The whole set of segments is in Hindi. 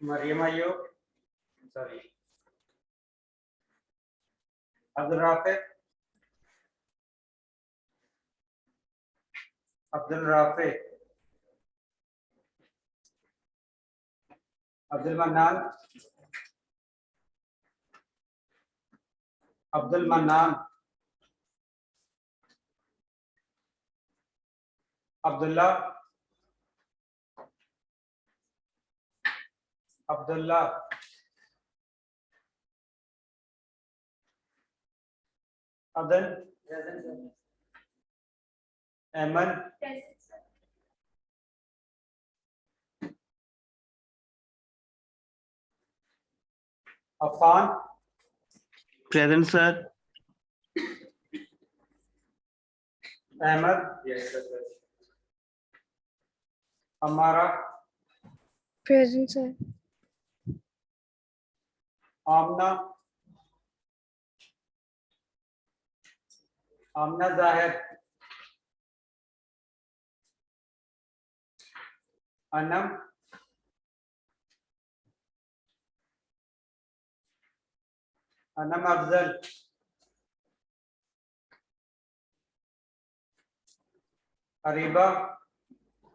Maryam Ayub, sorry, Abdul Rafiq, Abdul Rafiq, Abdul Mannan, Abdul Mannan, Abdullah, Abdullah, Adan, Ahmad, Affan, Present, sir. Ahmad, अमारा, Present, sir. Amna, Amna Zahir, Anam, Anam Afzal, Areeba,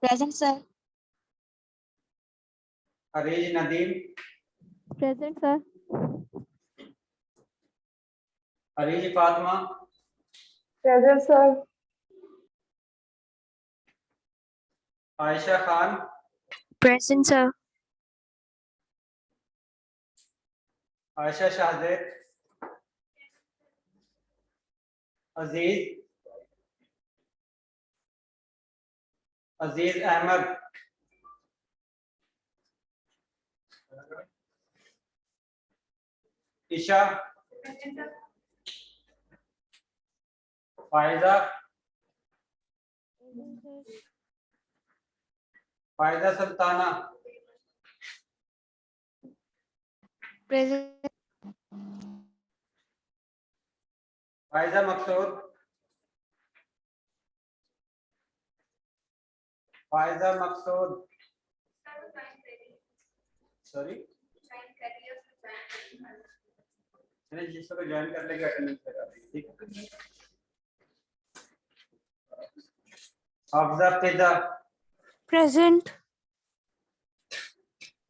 Present, sir. Areej Nadeem, Present, sir. Areej Fatima, Present, sir. Ayesha Khan, Present, sir. Ayesha Shahzad, Aziz, Aziz Ahmed, Isha, Faiza, Faiza Sultana, Present. Faiza Maqsood, Faiza Maqsood, sorry, जिसको ज्वाइन कर लेगा अटेंडेंस लगा देंगे, ठीक है। हाफिजा फिजा, Present.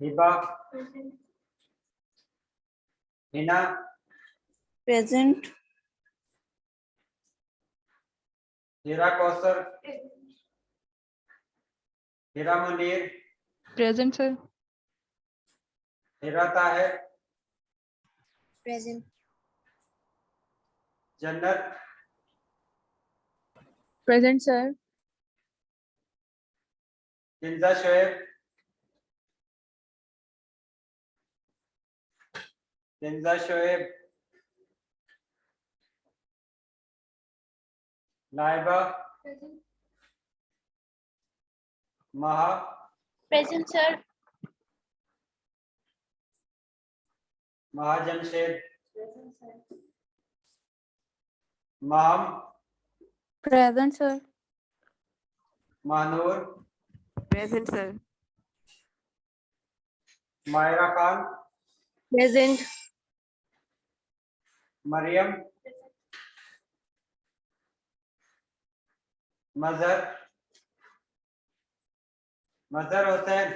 हिबा, हिना, Present. हीरा कौसर, हीरा मुनीर, Present, sir. हीरा ताहिर, Present. जन्नत, Present, sir. किंजा शोएब, किंजा शोएब, लाइबा, महा, Present, sir. महा जमशेद, माम, Present, sir. Manur, Present, sir. Myra Khan, Present. Maryam, मजहर, मजहर हुसैन,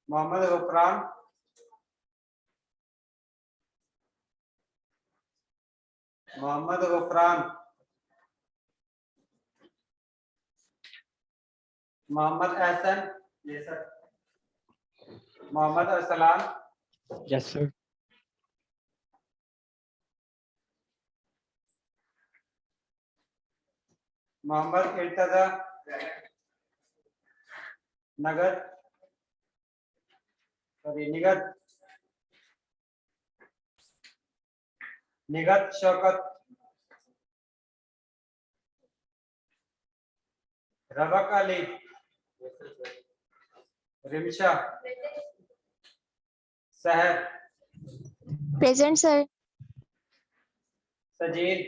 मोहम्मद गफरान, मोहम्मद गफरान, मोहम्मद एहसन, ये sir, Mohammad Arsalan, Yes, sir. Mohammad Irtaza, नगद, sorry Nighat, Nighat Shaukat, Rabak Ali, Rimsha, Sahar, Present, sir. सजीद,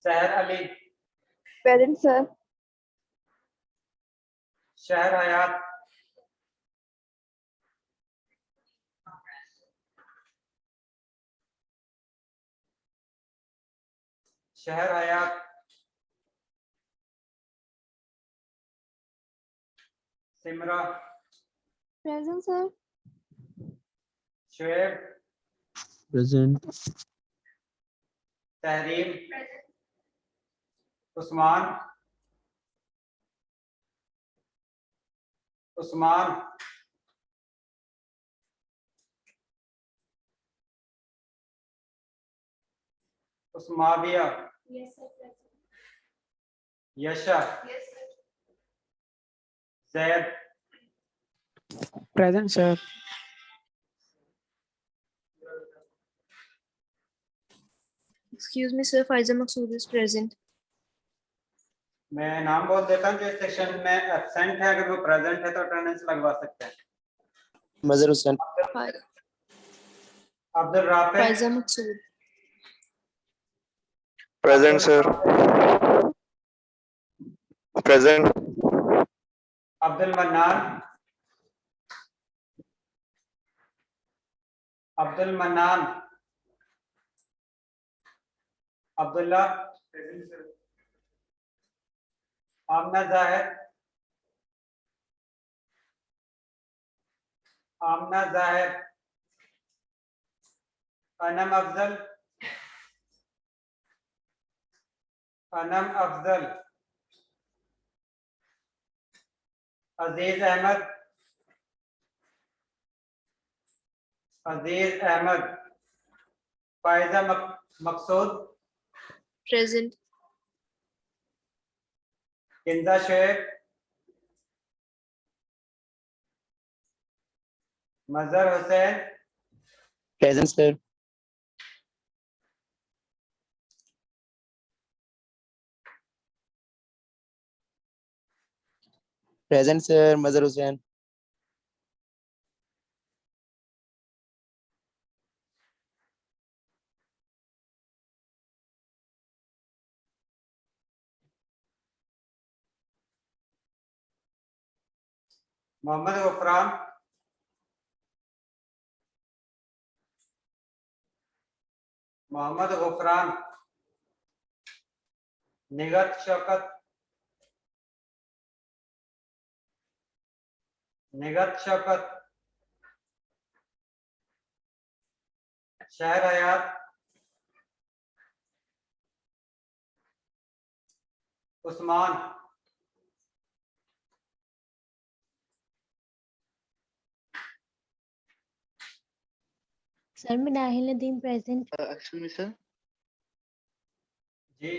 सहर अली, Present, sir. शहर हयात, शहर हयात, Simra, Present, sir. Shoaib, Present. Tahreem, Usman, Usman, उस्माविया, Yes, sir. यशा, Yes, sir. Zaid, Present, sir. Excuse me, sir. Faiza Maqsood is present. मैं नाम बोल देता हूँ जो इस सेक्शन में एब्सेंट है, अगर वो प्रेजेंट है तो अटेंडेंस लगवा सकते हैं। Mazhar Hussain, Abdul Rafe, Faiza Maqsood. Present sir, present, Abdul Mannan, Abdul Mannan, Abdullah, Amna Zahir, Amna Zahir, Anam Afzal, Anam Afzal, Aziz Ahmed, Aziz Ahmed, Faiza Maqsood, Present. Kinza Shaikh, Mazhar Hussain, present sir, present sir, Mazhar Hussain, Mohammad गफरान, Mohammad गफरान, निगत Shaukat, निगत Shaukat, शहर हयात, उस्मान, सर मैं Nahil Nadeem present. Excuse me, sir. जी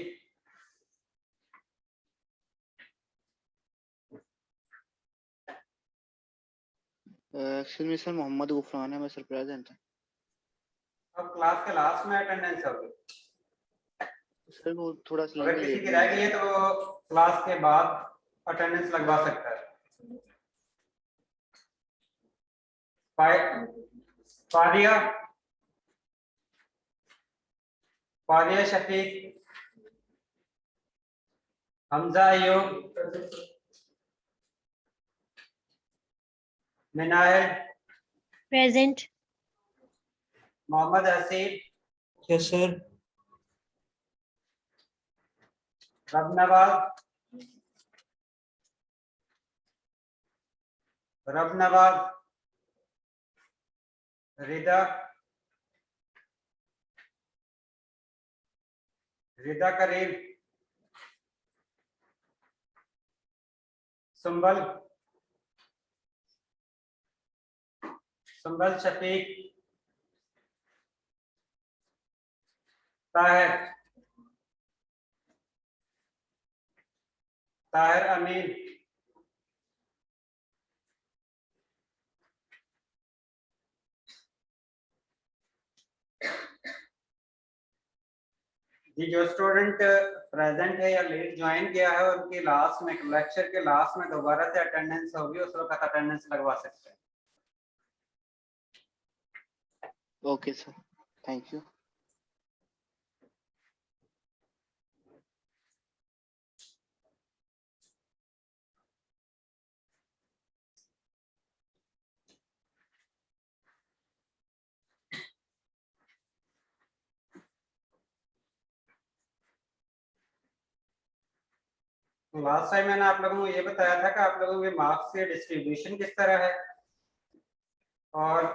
Excuse me, sir. Mohammad Ghufran है, मैं सर प्रेजेंट है। अब क्लास के लास्ट में अटेंडेंस होगी, सर वो थोड़ा सा अगर किसी की रह गई है तो वो क्लास के बाद अटेंडेंस लगवा सकता है। Faria, Faria Shafiq, Hamza Ayub, Minahil, present. Mohammad Haseeb, Yes, sir. रब नवाज, रब नवाज, रिदा, रिदा करीम, सुंबल, सुंबल शफीक, ताहिर, ताहिर अमीन, जी जो स्टूडेंट प्रेजेंट है या लेट ज्वाइन किया है उनकी लास्ट में लेक्चर के लास्ट में दोबारा से अटेंडेंस होगी, उस वक्त अटेंडेंस लगवा सकते हैं। Okay sir, thank you. Last time मैंने आप लोगों को ये बताया था कि आप लोगों के मार्क्स के डिस्ट्रीब्यूशन किस तरह है और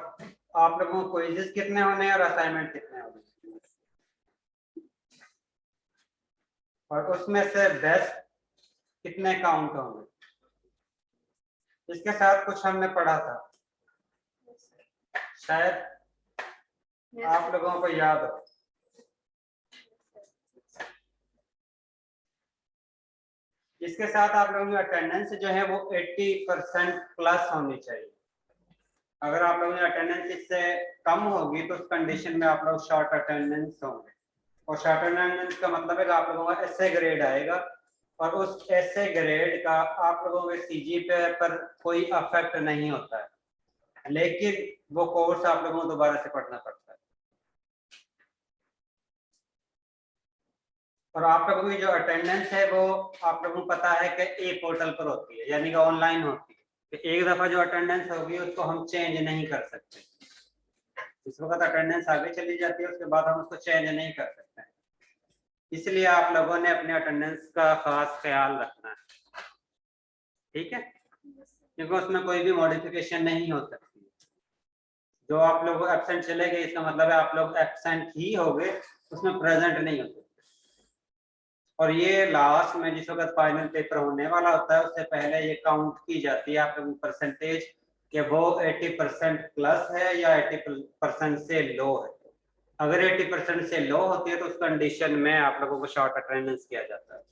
आप लोगों को क्विज़ेस कितने होने हैं और असाइनमेंट कितने होने हैं, और उसमें से बेस्ट कितने काउंट होंगे। इसके साथ कुछ हमने पढ़ा था, शायद आप लोगों को याद हो। इसके साथ आप लोगों की अटेंडेंस जो है वो 80% प्लस होनी चाहिए। अगर आप लोगों की अटेंडेंस इससे कम होगी तो उस कंडीशन में आप लोग शॉर्ट अटेंडेंस होंगे, और शॉर्ट अटेंडेंस का मतलब है कि आप लोगों का एसए ग्रेड आएगा और उस एसए ग्रेड का आप लोगों के सीजीपीए पर कोई अफेक्ट नहीं होता है, लेकिन वो कोर्स आप लोगों को दोबारा से पढ़ना पड़ता है। और आप लोगों की जो अटेंडेंस है वो आप लोगों को पता है कि ए पोर्टल पर होती है, यानी कि ऑनलाइन होती है। कि एक दफा जो अटेंडेंस होगी उसको हम चेंज नहीं कर सकते। जिस वक्त अटेंडेंस आगे चली जाती है उसके बाद हम उसको चेंज नहीं कर सकते, इसलिए आप लोगों ने अपने अटेंडेंस का खास ख्याल रखना है, ठीक है, क्योंकि उसमें कोई भी मॉडिफिकेशन नहीं हो सकती। जो आप लोग एब्सेंट चले गए इसका मतलब है आप लोग एब्सेंट ही हो गए, उसमें प्रेजेंट नहीं हो सकते। और ये लास्ट में जिस वक्त फाइनल पेपर होने वाला होता है उससे पहले ये काउंट की जाती है आप लोगों की परसेंटेज कि वो 80% प्लस है या 80% से लो है। अगर 80% से लो होती है तो उस कंडीशन में आप लोगों को शॉर्ट अटेंडेंस किया जाता है।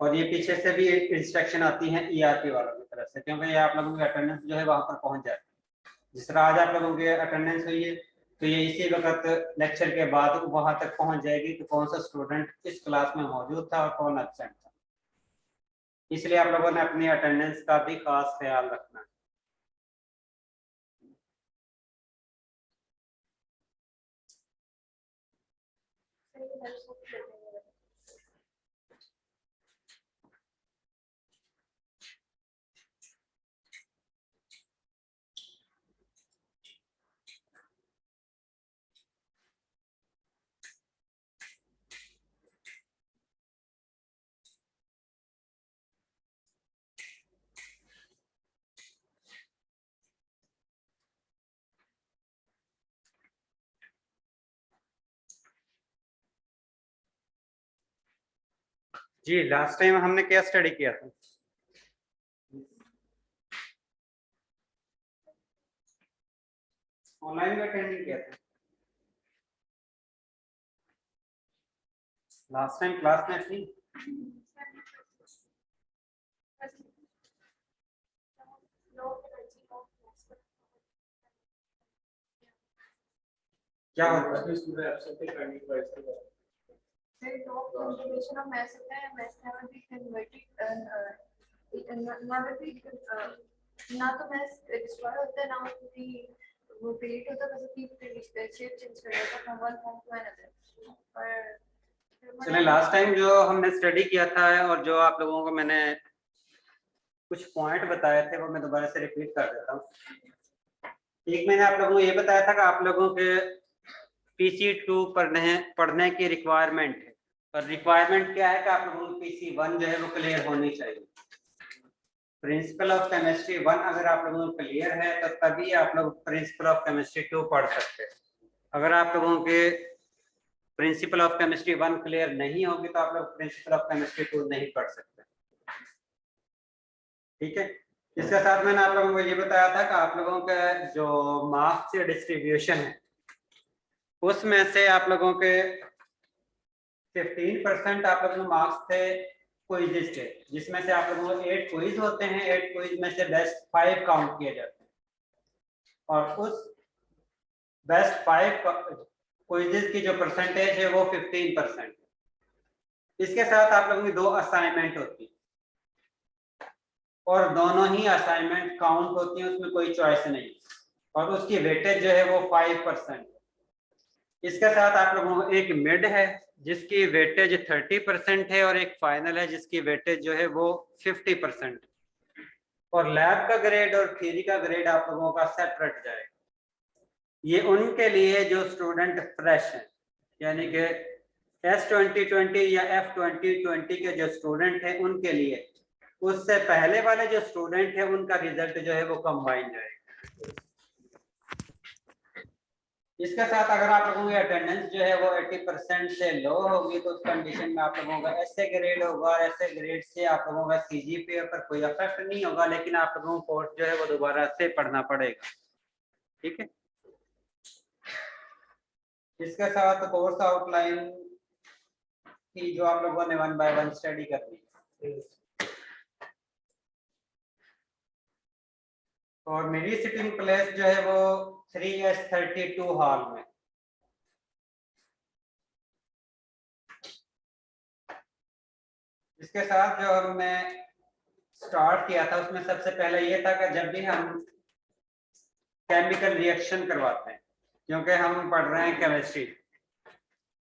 और ये पीछे से भी इंस्ट्रक्शन आती है ईआरपी वालों की तरफ से, क्योंकि ये आप लोगों की अटेंडेंस जो है वहां पर पहुंच जाती है। जिस तरह आज आप लोगों की अटेंडेंस हुई है तो ये इसी वक्त लेक्चर के बाद वहां तक पहुंच जाएगी कि कौन सा स्टूडेंट इस क्लास में मौजूद था और कौन एब्सेंट था। इसलिए आप लोगों ने अपनी अटेंडेंस का भी खास ख्याल रखना है। जी लास्ट टाइम हमने क्या स्टडी किया था? ऑनलाइन में अटेंडिंग किया था लास्ट टाइम क्लास में थी। क्या होता है? Information of mass and mass never be converted never be ना तो mass destroy होता है ना वो delete होता है, बस की shape change कर देता है from one form to another। और चलिए लास्ट टाइम जो हमने स्टडी किया था और जो आप लोगों को मैंने कुछ पॉइंट बताए थे वो मैं दोबारा से रिपीट कर देता हूँ। एक मैंने आप लोगों को ये बताया था कि आप लोगों के PC2 पढ़ने की रिक्वायरमेंट है, और रिक्वायरमेंट क्या है कि आप लोगों को PC1 जो है वो क्लियर होनी चाहिए। प्रिंसिपल ऑफ केमिस्ट्री 1 अगर आप लोगों को क्लियर है तो तभी आप लोग प्रिंसिपल ऑफ केमिस्ट्री 2 पढ़ सकते हैं। अगर आप लोगों के प्रिंसिपल ऑफ केमिस्ट्री 1 क्लियर नहीं होगी तो आप लोग प्रिंसिपल ऑफ केमिस्ट्री 2 नहीं पढ़ सकते, ठीक है। इसके साथ मैंने आप लोगों को ये बताया था कि आप लोगों का जो मार्क्स डिस्ट्रीब्यूशन है उसमें से आप लोगों के 15% आप लोगों के मार्क्स थे क्विज़ के, जिसमें से आप लोगों को 8 क्विज होते हैं। 8 क्विज में से बेस्ट 5 काउंट किए जाते हैं, और उस बेस्ट 5 क्विज़ की जो परसेंटेज है वो 15%। इसके साथ आप लोगों की 2 असाइनमेंट होती है और दोनों ही असाइनमेंट काउंट होती है, उसमें कोई चॉइस नहीं, और उसकी वेटेज जो है वो 5%। इसके साथ आप लोगों को एक मिड है जिसकी वेटेज 30% है, और एक फाइनल है जिसकी वेटेज जो है वो 50%। और लैब का ग्रेड और थ्योरी का ग्रेड आप लोगों का सेपरेट जाएगा। ये उनके लिए जो स्टूडेंट फ्रेश हैं, यानी कि S2020 या F2020 के जो स्टूडेंट हैं उनके लिए, उससे पहले वाले जो स्टूडेंट है उनका रिजल्ट जो है वो कंबाइन जाएगा। इसके साथ अगर आप लोगों की अटेंडेंस जो है वो 80% से लो होगी तो उस कंडीशन में आप लोगों का ऐसे ग्रेड होगा, और ऐसे ग्रेड से आप लोगों का CGPA पर कोई इफेक्ट नहीं होगा, लेकिन आप लोगों को कोर्स जो है वो दोबारा से पढ़ना पड़ेगा। ठीक है, इसके साथ कोर्स आउटलाइन की जो आप लोगों ने 1 बाय 1 स्टडी करनी है, और मेरी सिटिंग प्लेस जो है वो 3S32 हॉल में। इसके साथ जो हमने स्टार्ट किया था उसमें सबसे पहले ये था कि जब भी हम केमिकल रिएक्शन करवाते हैं, क्योंकि हम पढ़ रहे हैं केमिस्ट्री,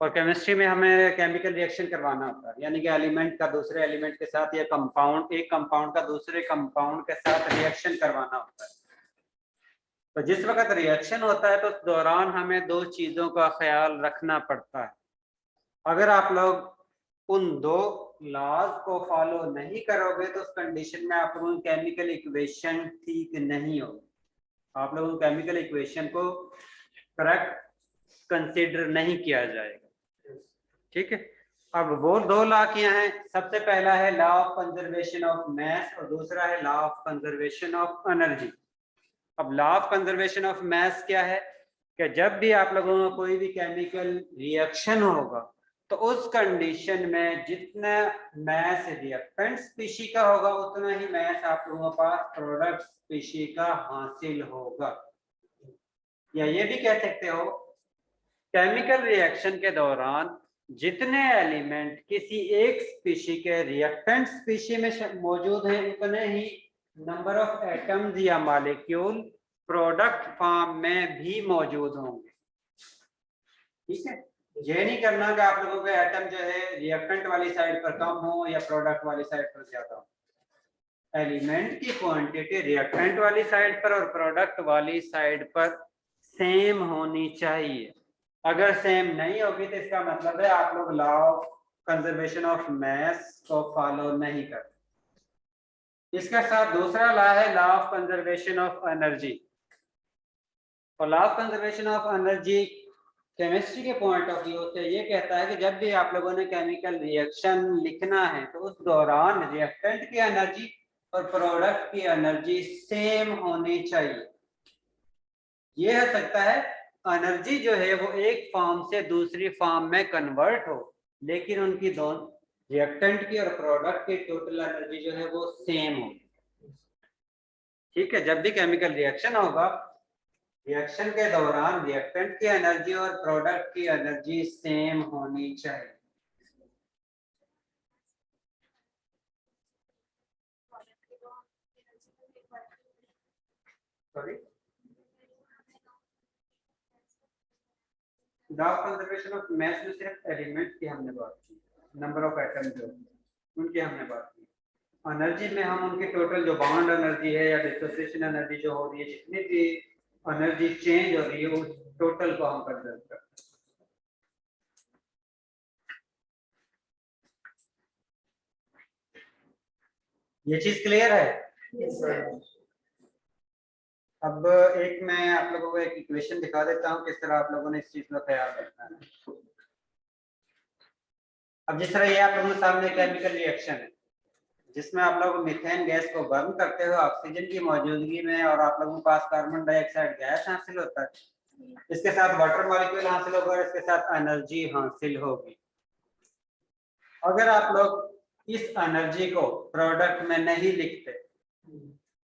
और केमिस्ट्री में हमें केमिकल रिएक्शन करवाना होता है, यानी कि एलिमेंट का दूसरे एलिमेंट के साथ या कंपाउंड, एक कंपाउंड का दूसरे कंपाउंड के साथ रिएक्शन करवाना होता है। तो जिस वक्त रिएक्शन होता है तो उस दौरान हमें 2 चीज़ों का ख्याल रखना पड़ता है। अगर आप लोग उन 2 लॉज को फॉलो नहीं करोगे तो उस कंडीशन में आप लोगों की केमिकल इक्वेशन ठीक नहीं होगी, आप लोगों की केमिकल इक्वेशन को करेक्ट कंसीडर नहीं किया जाएगा। ठीक है, अब वो 2 लॉ क्या हैं? सबसे पहला है law of conservation of mass और दूसरा है law of conservation of energy. अब law of conservation of mass क्या है कि जब भी आप लोगों को कोई भी केमिकल रिएक्शन होगा तो उस कंडीशन में जितना मास रिएक्टेंट स्पीशी का होगा उतना ही मास आप लोगों के पास प्रोडक्ट स्पीशी का हासिल होगा। या ये भी कह सकते हो केमिकल रिएक्शन के दौरान जितने एलिमेंट किसी एक स्पीशी के रिएक्टेंट स्पीशी में मौजूद हैं उतने ही नंबर ऑफ एटम्स या मॉलिक्यूल प्रोडक्ट फॉर्म में भी मौजूद होंगे। ठीक है, ये नहीं करना कि आप लोगों के एटम जो है रिएक्टेंट वाली साइड पर कम हो या प्रोडक्ट वाली साइड पर ज्यादा हो। एलिमेंट की क्वांटिटी रिएक्टेंट वाली साइड पर और प्रोडक्ट वाली साइड पर सेम होनी चाहिए। अगर सेम नहीं होगी तो इसका मतलब है आप लोग law of conservation of mass को फॉलो नहीं करते। इसके साथ दूसरा लॉ है law of conservation of energy, और law of conservation of energy chemistry के पॉइंट ऑफ व्यू से ये कहता है कि जब भी आप लोगों ने केमिकल रिएक्शन लिखना है तो उस दौरान रिएक्टेंट की एनर्जी और प्रोडक्ट की एनर्जी सेम होनी चाहिए। ये हो सकता है एनर्जी जो है वो एक फॉर्म से दूसरी फॉर्म में कन्वर्ट हो, लेकिन उनकी दोनों रिएक्टेंट की और प्रोडक्ट की टोटल एनर्जी जो है वो सेम हो। ठीक है, जब भी केमिकल रिएक्शन होगा, रिएक्शन के दौरान रिएक्टेंट की एनर्जी और प्रोडक्ट की एनर्जी सेम होनी चाहिए। Sorry, law of conservation of मास में सिर्फ एलिमेंट की हमने बात की, नंबर ऑफ एटम जो उनकी हमने बात की। एनर्जी में हम उनकी टोटल जो बॉन्ड एनर्जी है या डिसोसिएशन एनर्जी जो हो रही है, जितनी भी एनर्जी चेंज हो रही है उस टोटल को हम कंसीडर करते हैं। ये चीज क्लियर है? अब एक मैं आप लोगों को एक इक्वेशन दिखा देता हूँ किस तरह आप लोगों ने इस चीज का ख्याल रखना है। अब जिस तरह ये आप लोगों के सामने केमिकल रिएक्शन है जिसमें आप लोग मीथेन गैस को बर्न करते हो ऑक्सीजन की मौजूदगी में, और आप लोगों के पास कार्बन डाइऑक्साइड गैस हासिल होता है, इसके साथ वाटर मॉलिक्यूल हासिल होगा और इसके साथ एनर्जी हासिल होगी। अगर आप लोग इस एनर्जी को प्रोडक्ट में नहीं लिखते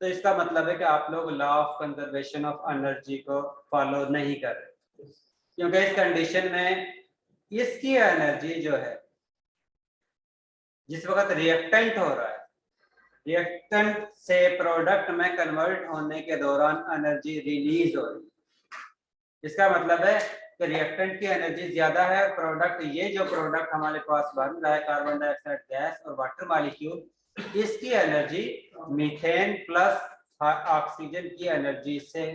तो इसका मतलब है कि आप लोग law of conservation of energy को फॉलो नहीं कर रहे, क्योंकि इस कंडीशन में इसकी एनर्जी जो है जिस वक्त रिएक्टेंट हो रहा है, रिएक्टेंट से प्रोडक्ट में कन्वर्ट होने के दौरान एनर्जी रिलीज हो रही है। इसका मतलब है कि रिएक्टेंट की एनर्जी ज्यादा है और प्रोडक्ट, ये जो प्रोडक्ट हमारे पास बन रहा है कार्बन डाइऑक्साइड गैस और वाटर मॉलिक्यूल, इसकी एनर्जी मीथेन प्लस ऑक्सीजन की एनर्जी से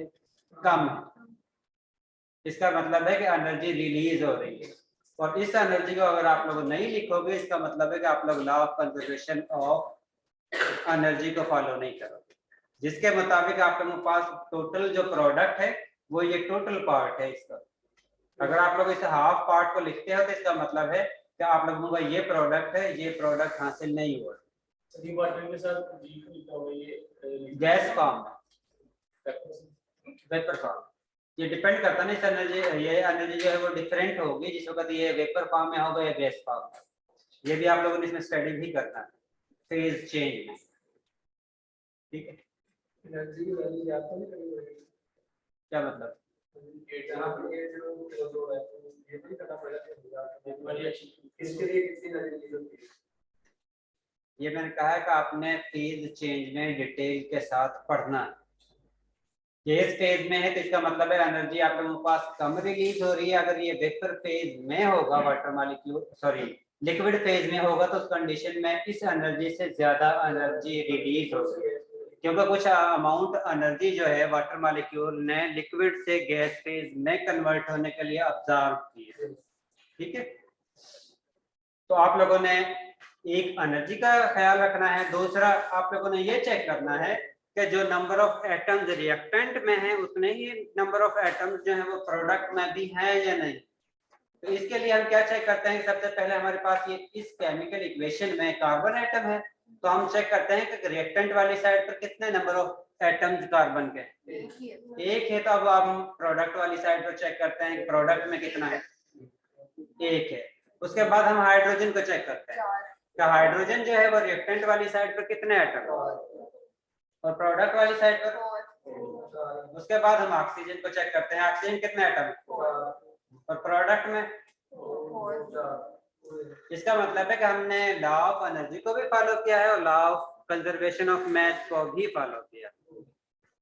कम है। इसका मतलब है कि एनर्जी रिलीज हो रही है, और इस एनर्जी को अगर आप लोग नहीं लिखोगे, इसका मतलब है कि आप लोग law of conservation of energy को फॉलो नहीं करोगे, जिसके मुताबिक आप लोगों के पास टोटल जो प्रोडक्ट है वो ये टोटल पार्ट है इसका। अगर आप लोग इसे हाफ पार्ट को लिखते हो तो इसका मतलब है कि आप लोगों का ये प्रोडक्ट है, ये प्रोडक्ट हासिल नहीं हुआ। वाटर के साथ लिखा हुआ ये गैस फॉर्म, वेपर फॉर्म, ये डिपेंड करता है ना, ये एनर्जी जो है वो डिफरेंट होगी जिस वक्त ये वेपर फॉर्म में होगा या गैस फॉर्म में। ये भी आप लोगों ने इसमें स्टडी भी करना है फेज चेंज में, ठीक है। एनर्जी की वैल्यू याद तो नहीं करेंगे क्या मतलब? जहाँ पे ये जो है ये भी करना पड़ेगा बड़ी अच्छी इसके लिए कितनी एनर्जी की जरूरत है। ये मैंने कहा है कि आपने फेज चेंज में डिटेल के साथ पढ़ना है। गैस फेज में है तो इसका मतलब है एनर्जी आप लोगों के पास कम रिलीज हो रही है। अगर ये वेपर फेज में होगा, water molecule sorry liquid phase में होगा तो उस कंडीशन में इस एनर्जी से ज्यादा एनर्जी रिलीज होगी, क्योंकि कुछ अमाउंट एनर्जी जो है वाटर मॉलिक्यूल ने लिक्विड से गैस फेज में कन्वर्ट होने के लिए ऑब्जर्व की है, ठीक है। तो आप लोगों ने एक एनर्जी का ख्याल रखना है, दूसरा आप लोगों ने ये चेक करना है कि जो नंबर ऑफ एटम्स रिएक्टेंट में है उतने ही नंबर ऑफ एटम्स जो है वो प्रोडक्ट में भी है या नहीं। तो इसके लिए हम क्या चेक करते हैं, सबसे पहले हमारे पास ये इस केमिकल इक्वेशन में कार्बन एटम है, तो हम चेक करते हैं कि रिएक्टेंट वाली साइड पर कितने नंबर ऑफ एटम्स कार्बन के, एक है। तो अब हम प्रोडक्ट वाली साइड पर चेक करते हैं कि प्रोडक्ट में कितना है, एक है। उसके बाद हम हाइड्रोजन को चेक करते हैं कि हाइड्रोजन जो है वो रिएक्टेंट वाली साइड पर कितने एटम और प्रोडक्ट वाली साइड पर। उसके बाद हम ऑक्सीजन को चेक करते हैं, ऑक्सीजन कितने एटम और प्रोडक्ट में। इसका मतलब है कि हमने लॉ ऑफ एनर्जी को भी फॉलो किया है और law of conservation of mass को भी फॉलो किया।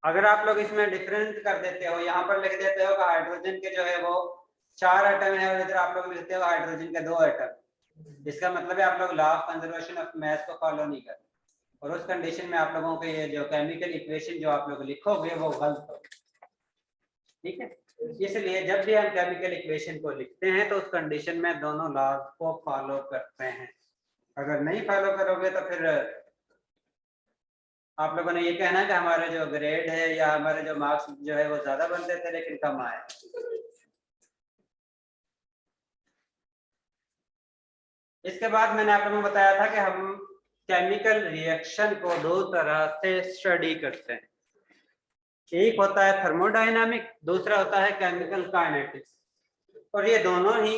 अगर आप लोग इसमें डिफरेंस कर देते हो, यहाँ पर लिख देते हो कि हाइड्रोजन के जो है वो 4 एटम है और इधर आप लोग लिखते हो हाइड्रोजन के 2 एटम, इसका मतलब है आप लोग law of conservation of mass को फॉलो नहीं करते, और उस कंडीशन में आप लोगों के ये जो केमिकल इक्वेशन जो आप लोग लिखोगे वो गलत हो, ठीक है। इसलिए जब भी हम केमिकल इक्वेशन को लिखते हैं तो उस कंडीशन में दोनों लॉज को फॉलो करते हैं। अगर नहीं फॉलो करोगे तो फिर आप लोगों ने ये कहना कि हमारे जो ग्रेड है या हमारे जो मार्क्स जो है वो ज्यादा बनते थे लेकिन कम आए। इसके बाद मैंने आप लोगों को बताया था कि हम केमिकल रिएक्शन को 2 तरह से स्टडी करते हैं, एक होता है थर्मोडायनामिक, दूसरा होता है केमिकल काइनेटिक्स, और ये दोनों ही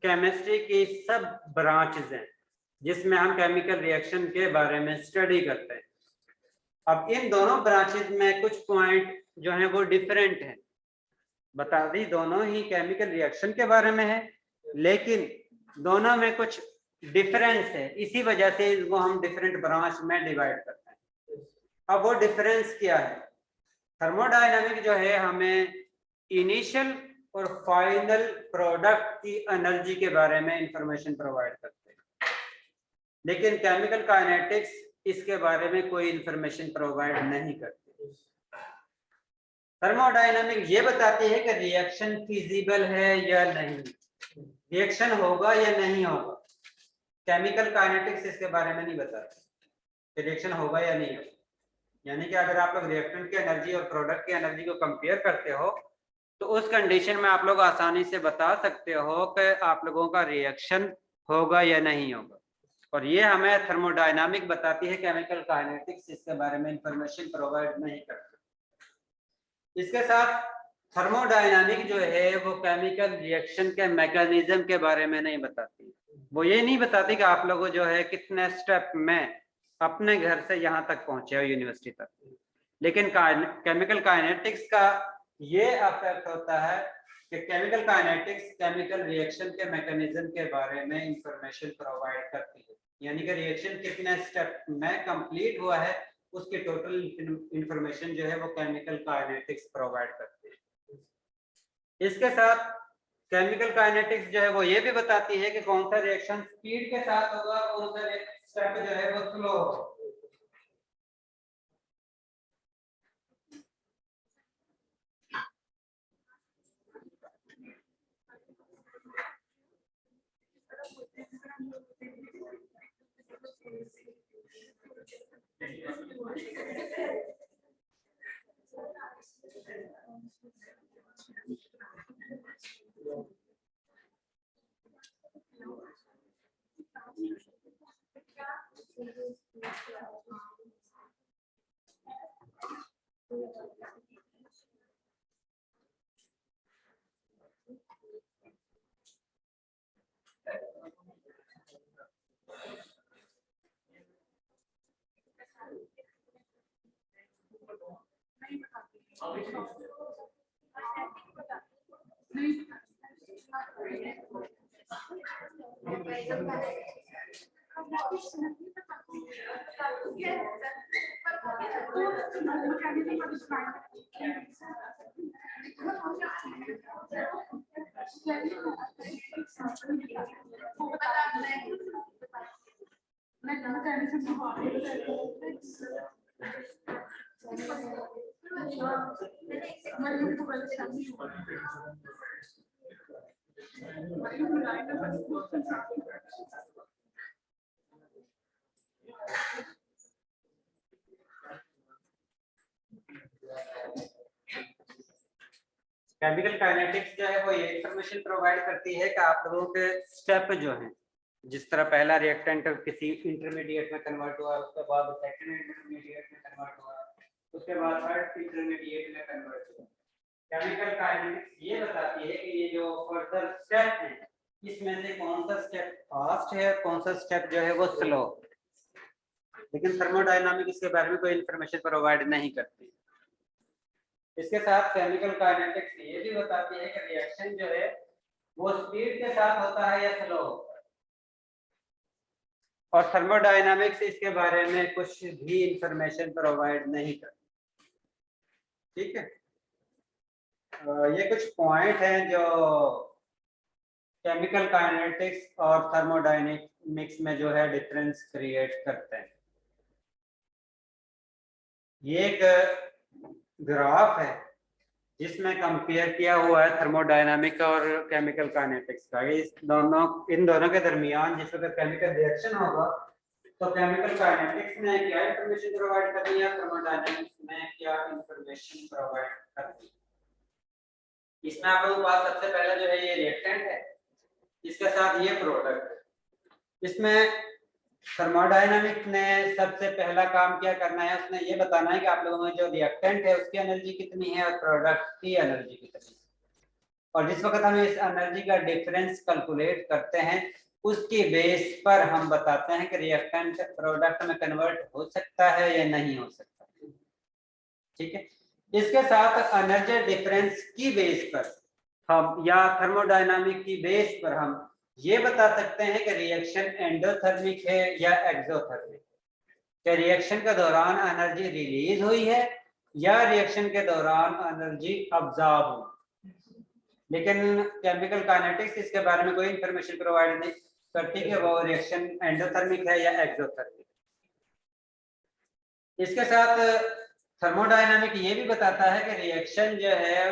केमिस्ट्री की सब ब्रांचेस हैं जिसमें हम केमिकल रिएक्शन के बारे में स्टडी करते हैं। अब इन दोनों ब्रांचेस में कुछ पॉइंट जो हैं वो डिफरेंट हैं, बता दी दोनों ही केमिकल रिएक्शन के बारे में है लेकिन दोनों में कुछ डिफरेंस है, इसी वजह से इसको हम डिफरेंट ब्रांच में डिवाइड करते हैं। अब वो डिफरेंस क्या है? थर्मोडायनामिक जो है हमें इनिशियल और फाइनल प्रोडक्ट की एनर्जी के बारे में इंफॉर्मेशन प्रोवाइड करते हैं, लेकिन केमिकल काइनेटिक्स इसके बारे में कोई इंफॉर्मेशन प्रोवाइड नहीं करती। थर्मोडायनामिक ये बताती है कि रिएक्शन फिजिबल है या नहीं, रिएक्शन होगा या नहीं होगा। केमिकल काइनेटिक्स इसके बारे में नहीं बताती रिएक्शन होगा या नहीं होगा, यानी कि अगर आप लोग रिएक्टेंट की एनर्जी और प्रोडक्ट की एनर्जी को कंपेयर करते हो तो उस कंडीशन में आप लोग आसानी से बता सकते हो कि आप लोगों का रिएक्शन होगा या नहीं होगा, और ये हमें थर्मोडायनामिक बताती है, केमिकल काइनेटिक्स इसके बारे में इंफॉर्मेशन प्रोवाइड नहीं करती। इसके साथ थर्मोडायनामिक जो है वो केमिकल रिएक्शन के मैकेनिज्म के बारे में नहीं बताती, वो ये नहीं बताती कि आप लोगों जो है कितने स्टेप में अपने घर से यहाँ तक पहुंचे हो यूनिवर्सिटी तक, लेकिन केमिकल काइनेटिक्स का ये अफेक्ट होता है कि केमिकल काइनेटिक्स केमिकल रिएक्शन के मैकेनिज्म के बारे में इंफॉर्मेशन प्रोवाइड करती है, यानी कि रिएक्शन कितने स्टेप में कंप्लीट हुआ है उसकी टोटल इंफॉर्मेशन जो है वो केमिकल काइनेटिक्स प्रोवाइड करती है। इसके साथ केमिकल काइनेटिक्स जो है वो ये भी बताती है कि कौन सा रिएक्शन स्पीड के साथ होगा, कौन सा स्टेप जो है वो स्लो होगा। केमिकल काइनेटिक्स जो है वो ये इंफॉर्मेशन प्रोवाइड करती है कि आप लोगों के स्टेप जो हैं, जिस तरह पहला रिएक्टेंट किसी इंटरमीडिएट में कन्वर्ट हुआ, उसके बाद सेकंड इंटरमीडिएट में कन्वर्ट हुआ, उसके बाद थर्ड इंटरमीडिएट में कन्वर्ट हुआ। केमिकल काइनेटिक्स ये बताती है कि ये जो फर्दर स्टेप है, इसमें से कौन सा स्टेप फास्ट है, कौन सा स्टेप जो है वो स्लो। लेकिन थर्मोडायनामिक्स इसके बारे में कोई इंफॉर्मेशन प्रोवाइड नहीं करती। इसके साथ केमिकल काइनेटिक्स ये भी बताती है कि रिएक्शन जो है वो स्पीड के साथ होता है या स्लो होता है, और थर्मोडायनामिक्स इसके बारे में कुछ भी इंफॉर्मेशन प्रोवाइड नहीं करती। ठीक है, ये कुछ पॉइंट हैं जो केमिकल काइनेटिक्स और थर्मोडायनामिक्स में जो है डिफरेंस क्रिएट करते हैं। ये एक ग्राफ है जिसमें कंपेयर किया हुआ है थर्मोडायनामिक और केमिकल काइनेटिक्स का। इन दोनों के दरमियान जिस वक्त केमिकल रिएक्शन होगा तो केमिकल काइनेटिक्स में क्या इंफॉर्मेशन प्रोवाइड करनी है, थर्मोडायनामिक्स में क्या इंफॉर्मेशन प्रोवाइड करनी है। इसमें आप लोगों के पास सबसे पहले जो है ये रिएक्टेंट है, इसके साथ ये प्रोडक्ट है। इसमें थर्मोडायनामिक ने सबसे पहला काम क्या करना है, उसने ये बताना है कि आप लोगों में जो रिएक्टेंट है उसकी एनर्जी कितनी है और प्रोडक्ट की एनर्जी कितनी है। और जिस वक्त हम इस एनर्जी का डिफरेंस कैलकुलेट करते हैं उसकी बेस पर हम बताते हैं कि रिएक्टेंट प्रोडक्ट में कन्वर्ट हो सकता है या नहीं हो सकता। ठीक है, इसके साथ एनर्जी डिफरेंस की बेस पर हम या थर्मोडायनामिक की बेस पर हम ये बता सकते हैं कि रिएक्शन एंडोथर्मिक है या एक्सोथर्मिक, कि रिएक्शन के दौरान एनर्जी रिलीज हुई है या रिएक्शन के दौरान एनर्जी अब्जॉर्ब हुई। लेकिन केमिकल काइनेटिक्स इसके बारे में कोई इंफॉर्मेशन प्रोवाइड नहीं करती कि वो रिएक्शन एंडोथर्मिक है या एक्सोथर्मिक। इसके साथ थर्मोडायनामिक ये भी बताता है कि रिएक्शन जो है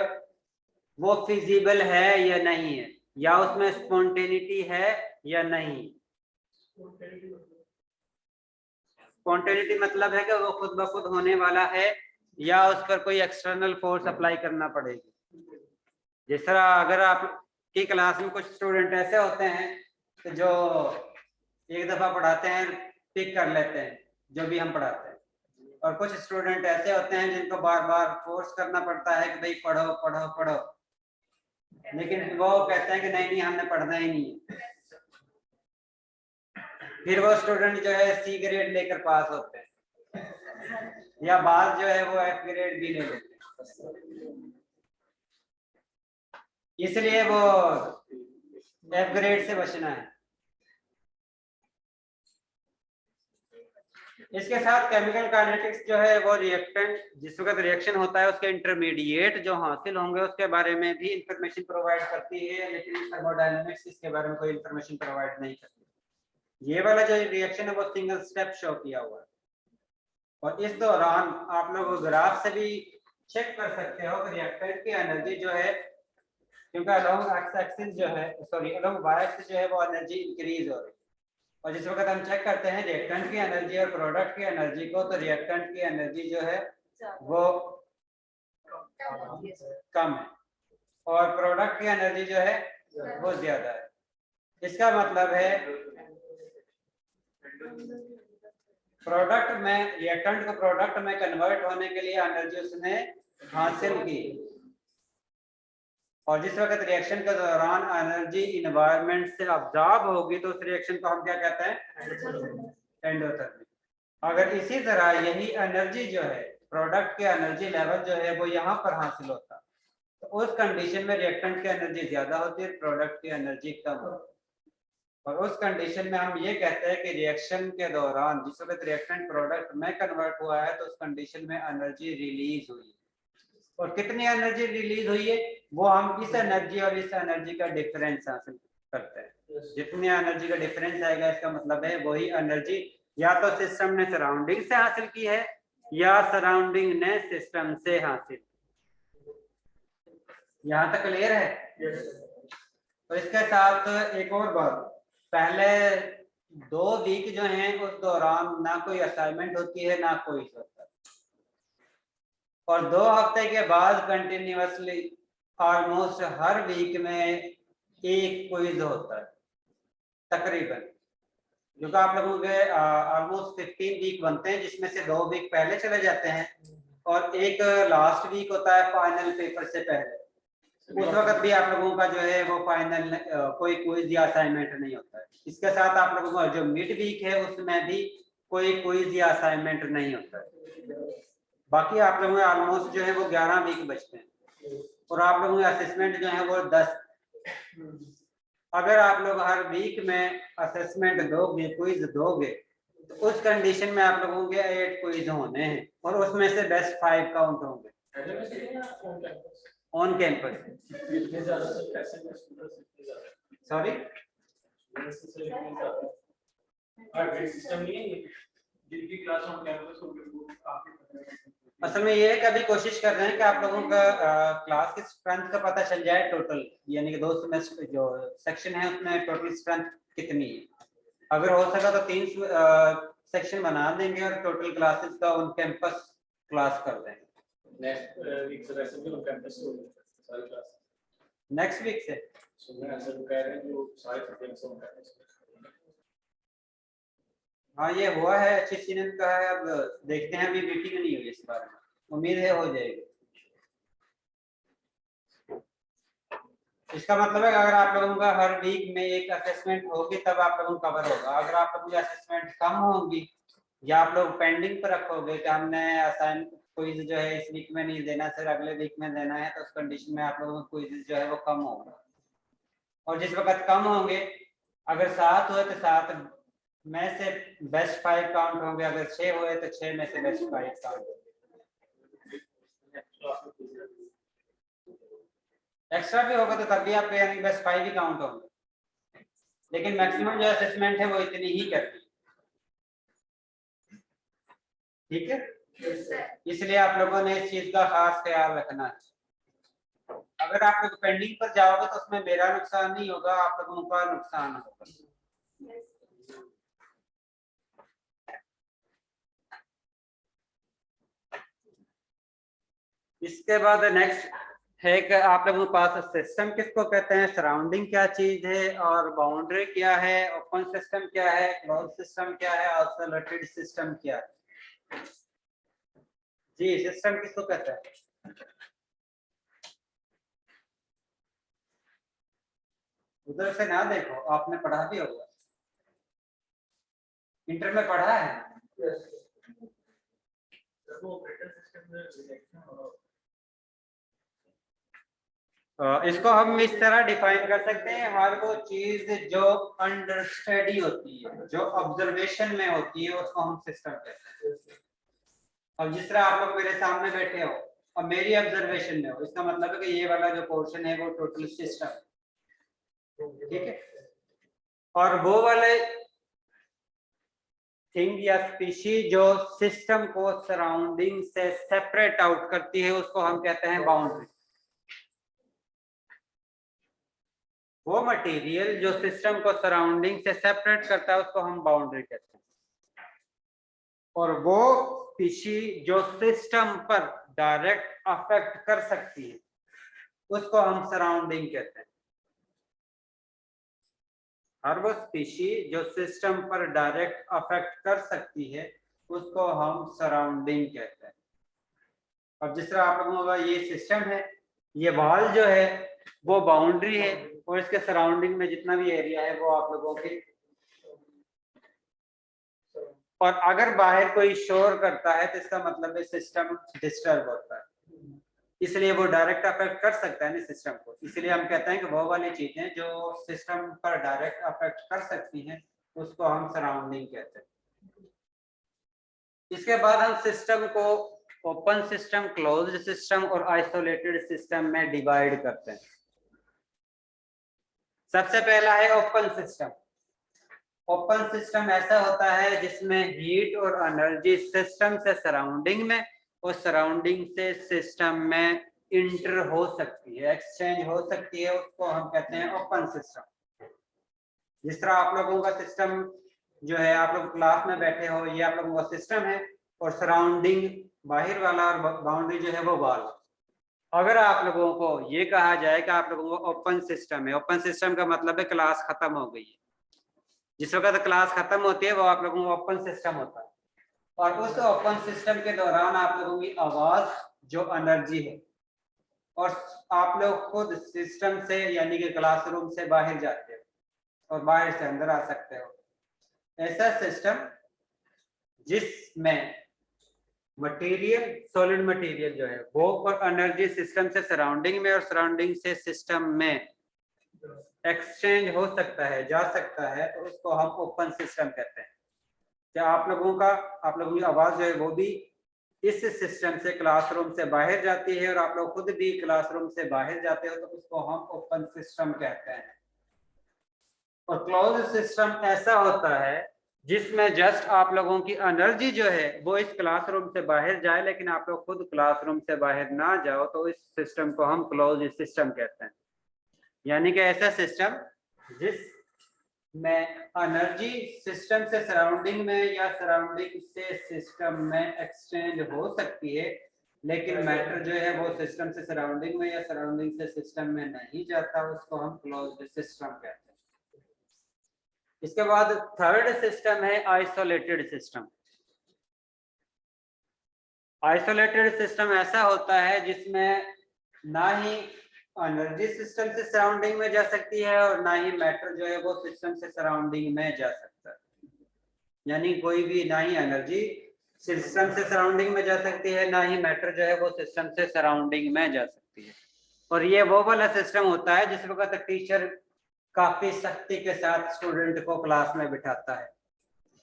वो फिजिबल है या नहीं है, या उसमें स्पॉन्टेनिटी है या नहीं। स्पॉन्टेनिटी मतलब है कि वो खुद ब खुद होने वाला है या उस पर कोई एक्सटर्नल फोर्स अप्लाई करना पड़ेगी। जिस तरह अगर आप की क्लास में कुछ स्टूडेंट ऐसे होते हैं तो जो एक दफा पढ़ाते हैं पिक कर लेते हैं जो भी हम पढ़ाते हैं, और कुछ स्टूडेंट ऐसे होते हैं जिनको बार बार फोर्स करना पड़ता है कि भाई पढ़ो पढ़ो पढ़ो, लेकिन वो कहते हैं कि नहीं नहीं हमने पढ़ना ही नहीं है। फिर वो स्टूडेंट जो है सी ग्रेड लेकर पास होते हैं, या बाद जो है वो एफ ग्रेड भी ले लेते हैं। इसलिए वो एफ ग्रेड से बचना है। इसके साथ केमिकल काइनेटिक्स जो है वो रिएक्टेंट जिस वक्त रिएक्शन होता है उसके इंटरमीडिएट जो हासिल होंगे उसके बारे में भी इंफॉर्मेशन प्रोवाइड करती है, लेकिन थर्मोडायनामिक्स इसके बारे में कोई इंफॉर्मेशन प्रोवाइड नहीं करती। ये वाला जो रिएक्शन है वो सिंगल स्टेप शो किया हुआ है, और इस दौरान आप लोग ग्राफ से भी चेक कर सकते हो कि रिएक्टेंट की एनर्जी जो है, क्योंकि अलोंग एक्स एक्सिस जो है अलोंग वाई एक्सिस जो है वो एनर्जी इंक्रीज हो रही है, और जिस वक्त हम चेक करते हैं रिएक्टेंट की एनर्जी और प्रोडक्ट की एनर्जी को, तो रिएक्टेंट की एनर्जी जो है वो कम है और प्रोडक्ट की एनर्जी जो है वो ज्यादा है। इसका मतलब है प्रोडक्ट में, रिएक्टेंट को प्रोडक्ट में कन्वर्ट होने के लिए एनर्जी उसने हासिल की, और जिस वक्त रिएक्शन के दौरान एनर्जी इन्वायरमेंट से अब्जॉर्ब होगी तो उस रिएक्शन को हम क्या कहते हैं, एंडोथर्मिक। अगर इसी तरह यही एनर्जी जो है, प्रोडक्ट के एनर्जी लेवल जो है वो यहाँ पर हासिल होता, तो उस कंडीशन में रिएक्टेंट की एनर्जी ज्यादा होती है, प्रोडक्ट की एनर्जी कम होती है। और उस कंडीशन में हम ये कहते हैं कि रिएक्शन के दौरान जिस वक्त रिएक्टेंट प्रोडक्ट में कन्वर्ट हुआ है तो उस कंडीशन में एनर्जी रिलीज हुई है। और कितनी एनर्जी रिलीज हुई है वो हम इस एनर्जी और इस एनर्जी का डिफरेंस हासिल करते हैं। जितनी एनर्जी का डिफरेंस आएगा इसका मतलब है वही एनर्जी या तो सिस्टम ने सराउंडिंग से हासिल की है या सराउंडिंग ने सिस्टम से हासिल। यहाँ तक क्लियर है? तो इसके साथ एक और बात, पहले 2 वीक जो हैं उस दौरान ना कोई असाइनमेंट होती है ना कोई होता है, और 2 हफ्ते के बाद कंटिन्यूअसली ऑलमोस्ट हर वीक में एक क्विज होता है तकरीबन, जो कि आप लोगों के ऑलमोस्ट 15 वीक बनते हैं, जिसमें से 2 वीक पहले चले जाते हैं और एक लास्ट वीक होता है फाइनल पेपर से पहले। उस वक्त भी आप लोगों का जो है वो फाइनल कोई क्विज या असाइनमेंट नहीं होता है। इसके साथ आप लोगों का जो मिड वीक है उसमें भी कोई क्विज या असाइनमेंट नहीं होता है। बाकी आप लोगों के ऑलमोस्ट जो है वो 11 वीक बचते हैं, और आप लोगों के असेसमेंट जो है वो 10। अगर आप लोग हर वीक में असेसमेंट दोगे, क्विज दोगे, तो उस कंडीशन में आप लोगों के 8 क्विज होने हैं और उसमें से बेस्ट 5 काउंट होंगे ऑन कैंपस। सॉरी, असल में ये है कि अभी कोशिश कर रहे हैं कि आप लोगों का क्लास की स्ट्रेंथ का पता चल जाए टोटल, यानी कि 2 सेमेस्टर जो सेक्शन है उसमें टोटल स्ट्रेंथ कितनी है। अगर हो सका तो 3 सेक्शन बना देंगे और टोटल क्लासेस का ऑन कैंपस क्लास कर देंगे। नेक्स्ट वीक से वैसे भी कैंपस से सारी क्लास नेक्स्ट वीक से सुनने ऐसे कह रहे हैं जो सारे सब्जेक्ट्स होंगे। हाँ ये हुआ है, अच्छी सीजन का है। अब देखते हैं, अभी मीटिंग नहीं हुई इस बार में, उम्मीद है हो जाएगी। इसका मतलब है कि अगर आप लोगों का हर वीक में एक असेसमेंट होगी तब आप लोगों को कवर होगा। अगर आप लोगों की असेसमेंट कम होंगी या आप लोग पेंडिंग पर रखोगे कि हमने असाइन क्विज जो है इस वीक में नहीं देना, सिर्फ अगले वीक में देना है, तो उस कंडीशन में आप लोगों को क्विज जो है वो कम होगा। और जिस वक्त कम होंगे, अगर 7 हुए तो 7 में से बेस्ट 5 काउंट होंगे, अगर 6 हुए तो 6 में से बेस्ट 5 काउंट होंगे। एक्स्ट्रा भी होगा तो तब भी आपके यानी बेस्ट 5 ही काउंट होंगे, लेकिन मैक्सिमम जो असेसमेंट है वो इतनी ही करती है। ठीक है, इसलिए आप लोगों ने इस चीज का खास ख्याल रखना है। अगर आप लोग पेंडिंग पर जाओगे तो उसमें मेरा नुकसान नहीं होगा, आप लोगों का नुकसान होगा। इसके बाद नेक्स्ट है कि आप लोगों के पास सिस्टम किसको कहते हैं, सराउंडिंग क्या चीज है, और बाउंड्री क्या है, ओपन सिस्टम क्या है, क्लोज सिस्टम क्या है, आइसोलेटेड सिस्टम क्या है। जी, सिस्टम किसको कहते हैं? उधर से ना देखो, आपने पढ़ा भी होगा, इंटर में पढ़ा है। इसको हम इस तरह डिफाइन कर सकते हैं, हर वो चीज जो अंडर स्टडी होती है, जो ऑब्जर्वेशन में होती है, उसको हम सिस्टम कहते हैं। अब जिस तरह आप लोग मेरे सामने बैठे हो और मेरी ऑब्जर्वेशन में हो, इसका मतलब है कि ये वाला जो पोर्शन है वो टोटल सिस्टम है। ठीक है, और वो वाले थिंग या स्पीशीज जो सिस्टम को सराउंडिंग से सेपरेट आउट करती है उसको हम कहते हैं बाउंड्री। वो मटेरियल जो सिस्टम को सराउंडिंग से सेपरेट करता है उसको हम बाउंड्री कहते हैं, और वो स्पीशीज जो सिस्टम पर डायरेक्ट अफेक्ट कर सकती है उसको हम सराउंडिंग कहते हैं। हर वो स्पीशीज जो सिस्टम पर डायरेक्ट अफेक्ट कर सकती है उसको हम सराउंडिंग कहते हैं। अब जिस तरह आप लोगों का ये सिस्टम है, ये वॉल जो है वो बाउंड्री है और इसके सराउंडिंग में जितना भी एरिया है वो आप लोगों की, और अगर बाहर कोई शोर करता है तो इसका मतलब है सिस्टम डिस्टर्ब होता है, इसलिए वो डायरेक्ट अफेक्ट कर सकता है ना सिस्टम को। इसलिए हम कहते हैं कि वो वाली चीजें जो सिस्टम पर डायरेक्ट अफेक्ट कर सकती हैं उसको हम सराउंडिंग कहते हैं। इसके बाद हम सिस्टम को ओपन सिस्टम, क्लोज्ड सिस्टम और आइसोलेटेड सिस्टम में डिवाइड करते हैं। सबसे पहला है ओपन सिस्टम। ओपन सिस्टम ऐसा होता है जिसमें हीट और एनर्जी सिस्टम से सराउंडिंग में और सराउंडिंग से सिस्टम में इंटर हो सकती है, एक्सचेंज हो सकती है, उसको हम कहते हैं ओपन सिस्टम। जिस तरह आप लोगों का सिस्टम जो है, आप लोग क्लास में बैठे हो, ये आप लोगों का सिस्टम है और सराउंडिंग बाहर वाला और बाउंड्री जो है वो वॉल। अगर आप लोगों को ये कहा जाए कि आप लोगों को ओपन सिस्टम है, ओपन सिस्टम का मतलब है क्लास खत्म हो गई है, जिस वक्त क्लास खत्म होती है वो आप लोगों को ओपन सिस्टम होता है, और उस ओपन सिस्टम के दौरान आप लोगों की आवाज जो एनर्जी है, और आप लोग खुद सिस्टम से यानी कि क्लासरूम से बाहर जाते हो और बाहर से अंदर आ सकते हो। ऐसा सिस्टम जिसमें मटेरियल, सॉलिड मटेरियल जो है वो और एनर्जी सिस्टम से सराउंडिंग में और सराउंडिंग से सिस्टम में एक्सचेंज हो सकता है, जा सकता है, तो उसको हम ओपन सिस्टम कहते हैं। क्या आप लोगों की आवाज जो है वो भी इस सिस्टम से क्लासरूम से बाहर जाती है और आप लोग खुद भी क्लासरूम से बाहर जाते हो, तो उसको हम ओपन सिस्टम कहते हैं। और क्लोज सिस्टम ऐसा होता है जिसमें जस्ट आप लोगों की एनर्जी जो है वो इस क्लासरूम से बाहर जाए, लेकिन आप लोग खुद क्लासरूम से बाहर ना जाओ, तो इस सिस्टम को हम क्लोज सिस्टम कहते हैं। यानी कि ऐसा सिस्टम जिसमें एनर्जी सिस्टम से सराउंडिंग में या सराउंडिंग से सिस्टम में एक्सचेंज हो सकती है, लेकिन मैटर जो है वो सिस्टम से सराउंडिंग में या सराउंडिंग से सिस्टम में नहीं जाता, उसको हम क्लोज्ड सिस्टम कहते हैं। इसके बाद थर्ड सिस्टम है आइसोलेटेड सिस्टम। आइसोलेटेड सिस्टम ऐसा होता है जिसमें ना ही एनर्जी सिस्टम से सराउंडिंग में जा सकती है और ना ही मैटर जो है वो सिस्टम से सराउंडिंग में जा सकता है। यानी कोई भी, ना ही एनर्जी सिस्टम से सराउंडिंग में जा सकती है, ना ही मैटर जो है वो सिस्टम से सराउंडिंग में जा सकती है। और ये वो वाला सिस्टम होता है जिस वक्त टीचर काफी सख्ती के साथ स्टूडेंट को क्लास में बिठाता है,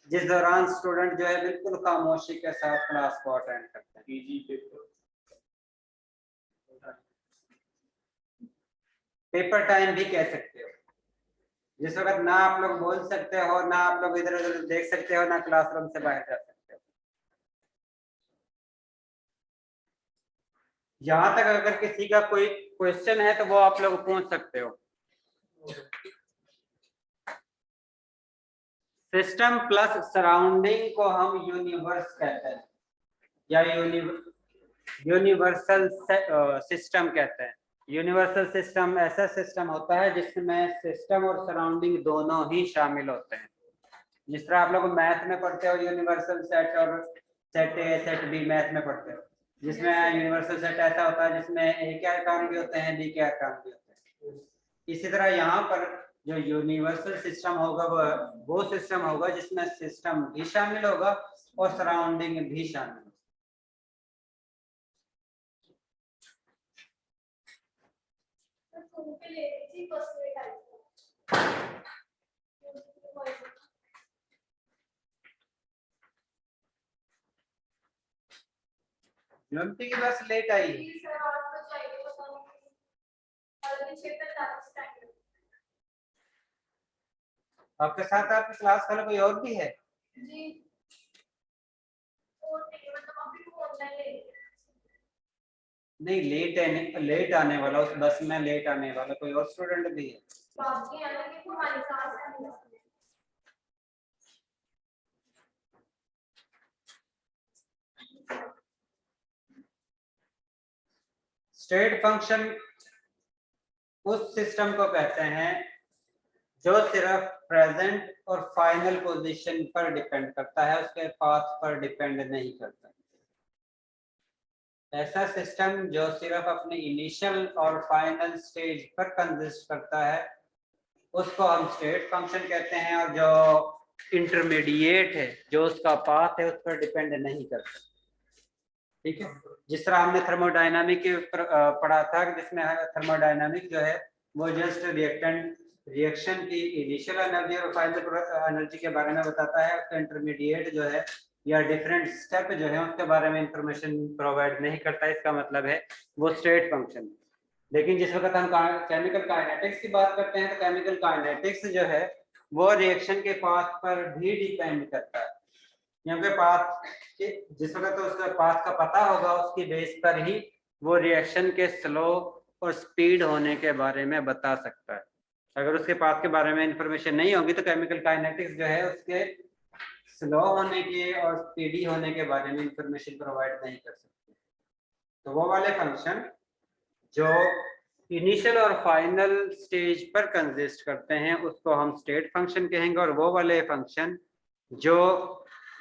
जिस दौरान स्टूडेंट जो है बिल्कुल खामोशी के साथ क्लास को अटेंड करते हैं। पेपर टाइम भी कह सकते हो, जिस वक्त ना आप लोग बोल सकते हो, ना आप लोग इधर उधर देख सकते हो, ना क्लासरूम से बाहर जा सकते हो। यहाँ तक अगर किसी का कोई क्वेश्चन है तो वो आप लोग पूछ सकते हो। सिस्टम प्लस सराउंडिंग को हम यूनिवर्स कहते हैं या यूनिवर्सल सिस्टम कहते हैं। यूनिवर्सल सिस्टम ऐसा सिस्टम होता है जिसमें सिस्टम और सराउंडिंग दोनों ही शामिल होते हैं। जिस तरह आप लोग मैथ में पढ़ते हो यूनिवर्सल सेट और set A set B math में पढ़ते हो, जिसमें यूनिवर्सल सेट ऐसा होता है जिसमें ए के आर्कान भी होते हैं, बी के आर्कान भी होते हैं। इसी तरह यहाँ पर जो यूनिवर्सल सिस्टम होगा वो सिस्टम होगा जिसमें सिस्टम भी शामिल होगा और सराउंडिंग भी शामिल होगा। ज्योति की बस लेट आई है। आपके साथ आपकी क्लास वाला कोई और भी है? जी, और नहीं, मतलब अभी तो ऑनलाइन ले रही है। नहीं, लेट आने वाला, उस बस में लेट आने वाला कोई और स्टूडेंट भी है? बाकी है ना कि तुम्हारी क्लास है। स्टेट फंक्शन उस सिस्टम को कहते हैं जो सिर्फ प्रेजेंट और फाइनल पोजीशन पर डिपेंड करता है, उसके पाथ पर डिपेंड नहीं करता। ऐसा सिस्टम जो सिर्फ अपने इनिशियल और फाइनल स्टेज पर कंसिस्ट करता है उसको हम स्टेट फंक्शन कहते हैं, और जो इंटरमीडिएट है, जो उसका पाथ है, उस पर डिपेंड नहीं करता। ठीक है, जिस तरह हमने थर्मोडायनामिक के पढ़ा था, जिसमें थर्मोडायनामिक जो है वो जस्ट रिएक्शन की इनिशियल एनर्जी और फाइनल एनर्जी के बारे में बताता है, उसका इंटरमीडिएट जो है या डिफरेंट स्टेप जो है उसके बारे में इंफॉर्मेशन प्रोवाइड नहीं करता। इसका मतलब है वो स्टेट फंक्शन। लेकिन जिस वक्त हम केमिकल काइनेटिक्स की बात करते हैं तो केमिकल काइनेटिक्स जो है वो रिएक्शन के पाथ पर भी डिपेंड करता है, क्योंकि पाथ के जिस वक्त तो उसका पाथ का पता होगा उसकी बेस पर ही वो रिएक्शन के स्लो और स्पीड होने के बारे में बता सकता है। अगर उसके पाथ के बारे में इंफॉर्मेशन नहीं होगी तो केमिकल काइनेटिक्स जो है उसके स्लो होने के और स्पीडी होने के बारे में इंफॉर्मेशन प्रोवाइड नहीं कर सकते। तो वो वाले फंक्शन जो इनिशियल और फाइनल स्टेज पर कंसिस्ट करते हैं उसको हम स्टेट फंक्शन कहेंगे, और वो वाले फंक्शन जो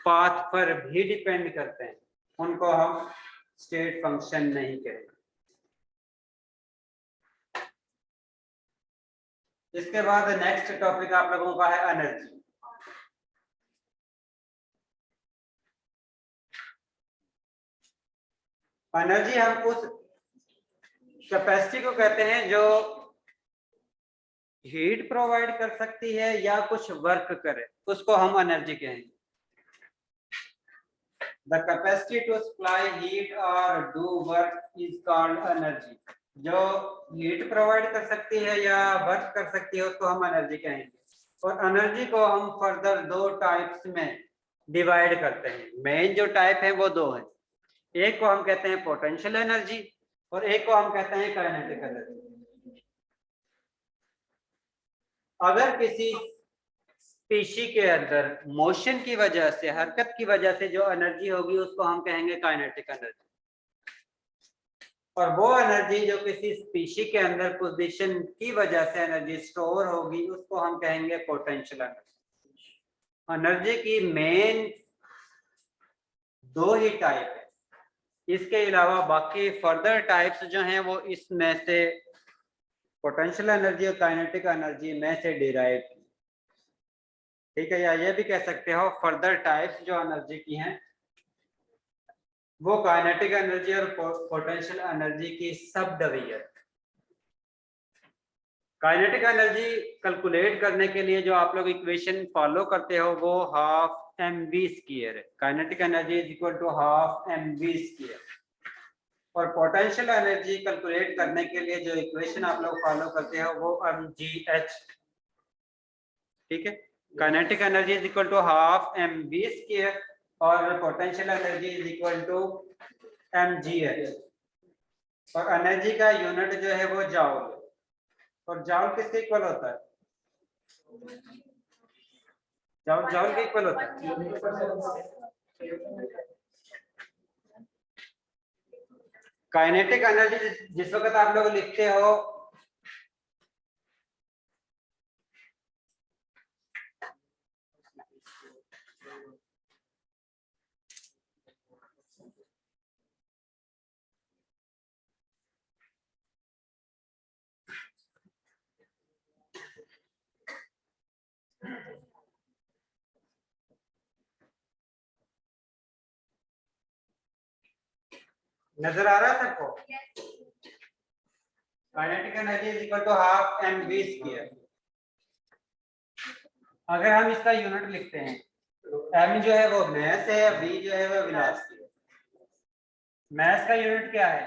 पाथ पर भी डिपेंड करते हैं उनको हम स्टेट फंक्शन नहीं कहेंगे। इसके बाद नेक्स्ट टॉपिक आप लोगों का है एनर्जी। एनर्जी हम उस कैपेसिटी को कहते हैं जो हीट प्रोवाइड कर सकती है या कुछ वर्क करे, उसको हम एनर्जी कहेंगे। The capacity to supply heat or do work is called energy। जो हीट प्रोवाइड कर सकती है या वर्क कर सकती है उसको हम एनर्जी कहेंगे। और एनर्जी को हम फर्दर दो टाइप्स में डिवाइड करते हैं। मेन जो टाइप है वो दो है, एक को हम कहते हैं पोटेंशियल एनर्जी और एक को हम कहते हैं काइनेटिक एनर्जी। अगर किसी स्पीशी के अंदर मोशन की वजह से, हरकत की वजह से जो एनर्जी होगी उसको हम कहेंगे काइनेटिक एनर्जी, और वो एनर्जी जो किसी स्पीशी के अंदर पोजीशन की वजह से एनर्जी स्टोर होगी उसको हम कहेंगे पोटेंशियल एनर्जी। एनर्जी की मेन दो ही टाइप है, इसके अलावा बाकी फर्दर टाइप्स जो हैं वो इसमें से पोटेंशियल एनर्जी और काइनेटिक एनर्जी में से डिराइव की। ठीक है, या ये भी कह सकते हो फर्दर टाइप्स जो एनर्जी की हैं वो काइनेटिक एनर्जी और पोटेंशियल एनर्जी की sub division. Kinetic energy calculate करने के लिए जो आप लोग इक्वेशन फॉलो करते हो वो हाफ mv स्क्वायर है। Kinetic energy is equal to half mv square. और पोटेंशियल एनर्जी कैलकुलेट करने के लिए जो इक्वेशन आप लोग फॉलो करते हो वो mgh। ठीक है, kinetic energy is equal to half mv square और potential energy is equal to mgh। और एनर्जी का यूनिट जो है वो जाउल है, और जाउल किसके इक्वल होता है? जाउल के इक्वल होता है। काइनेटिक एनर्जी जिस वक्त आप लोग लिखते हो नजर आ रहा है सबको? Kinetic energy is equal to half mv square. अगर हम इसका यूनिट लिखते हैं, m जो है वो मास है, v जो है वो वेलोसिटी है। मास का यूनिट क्या है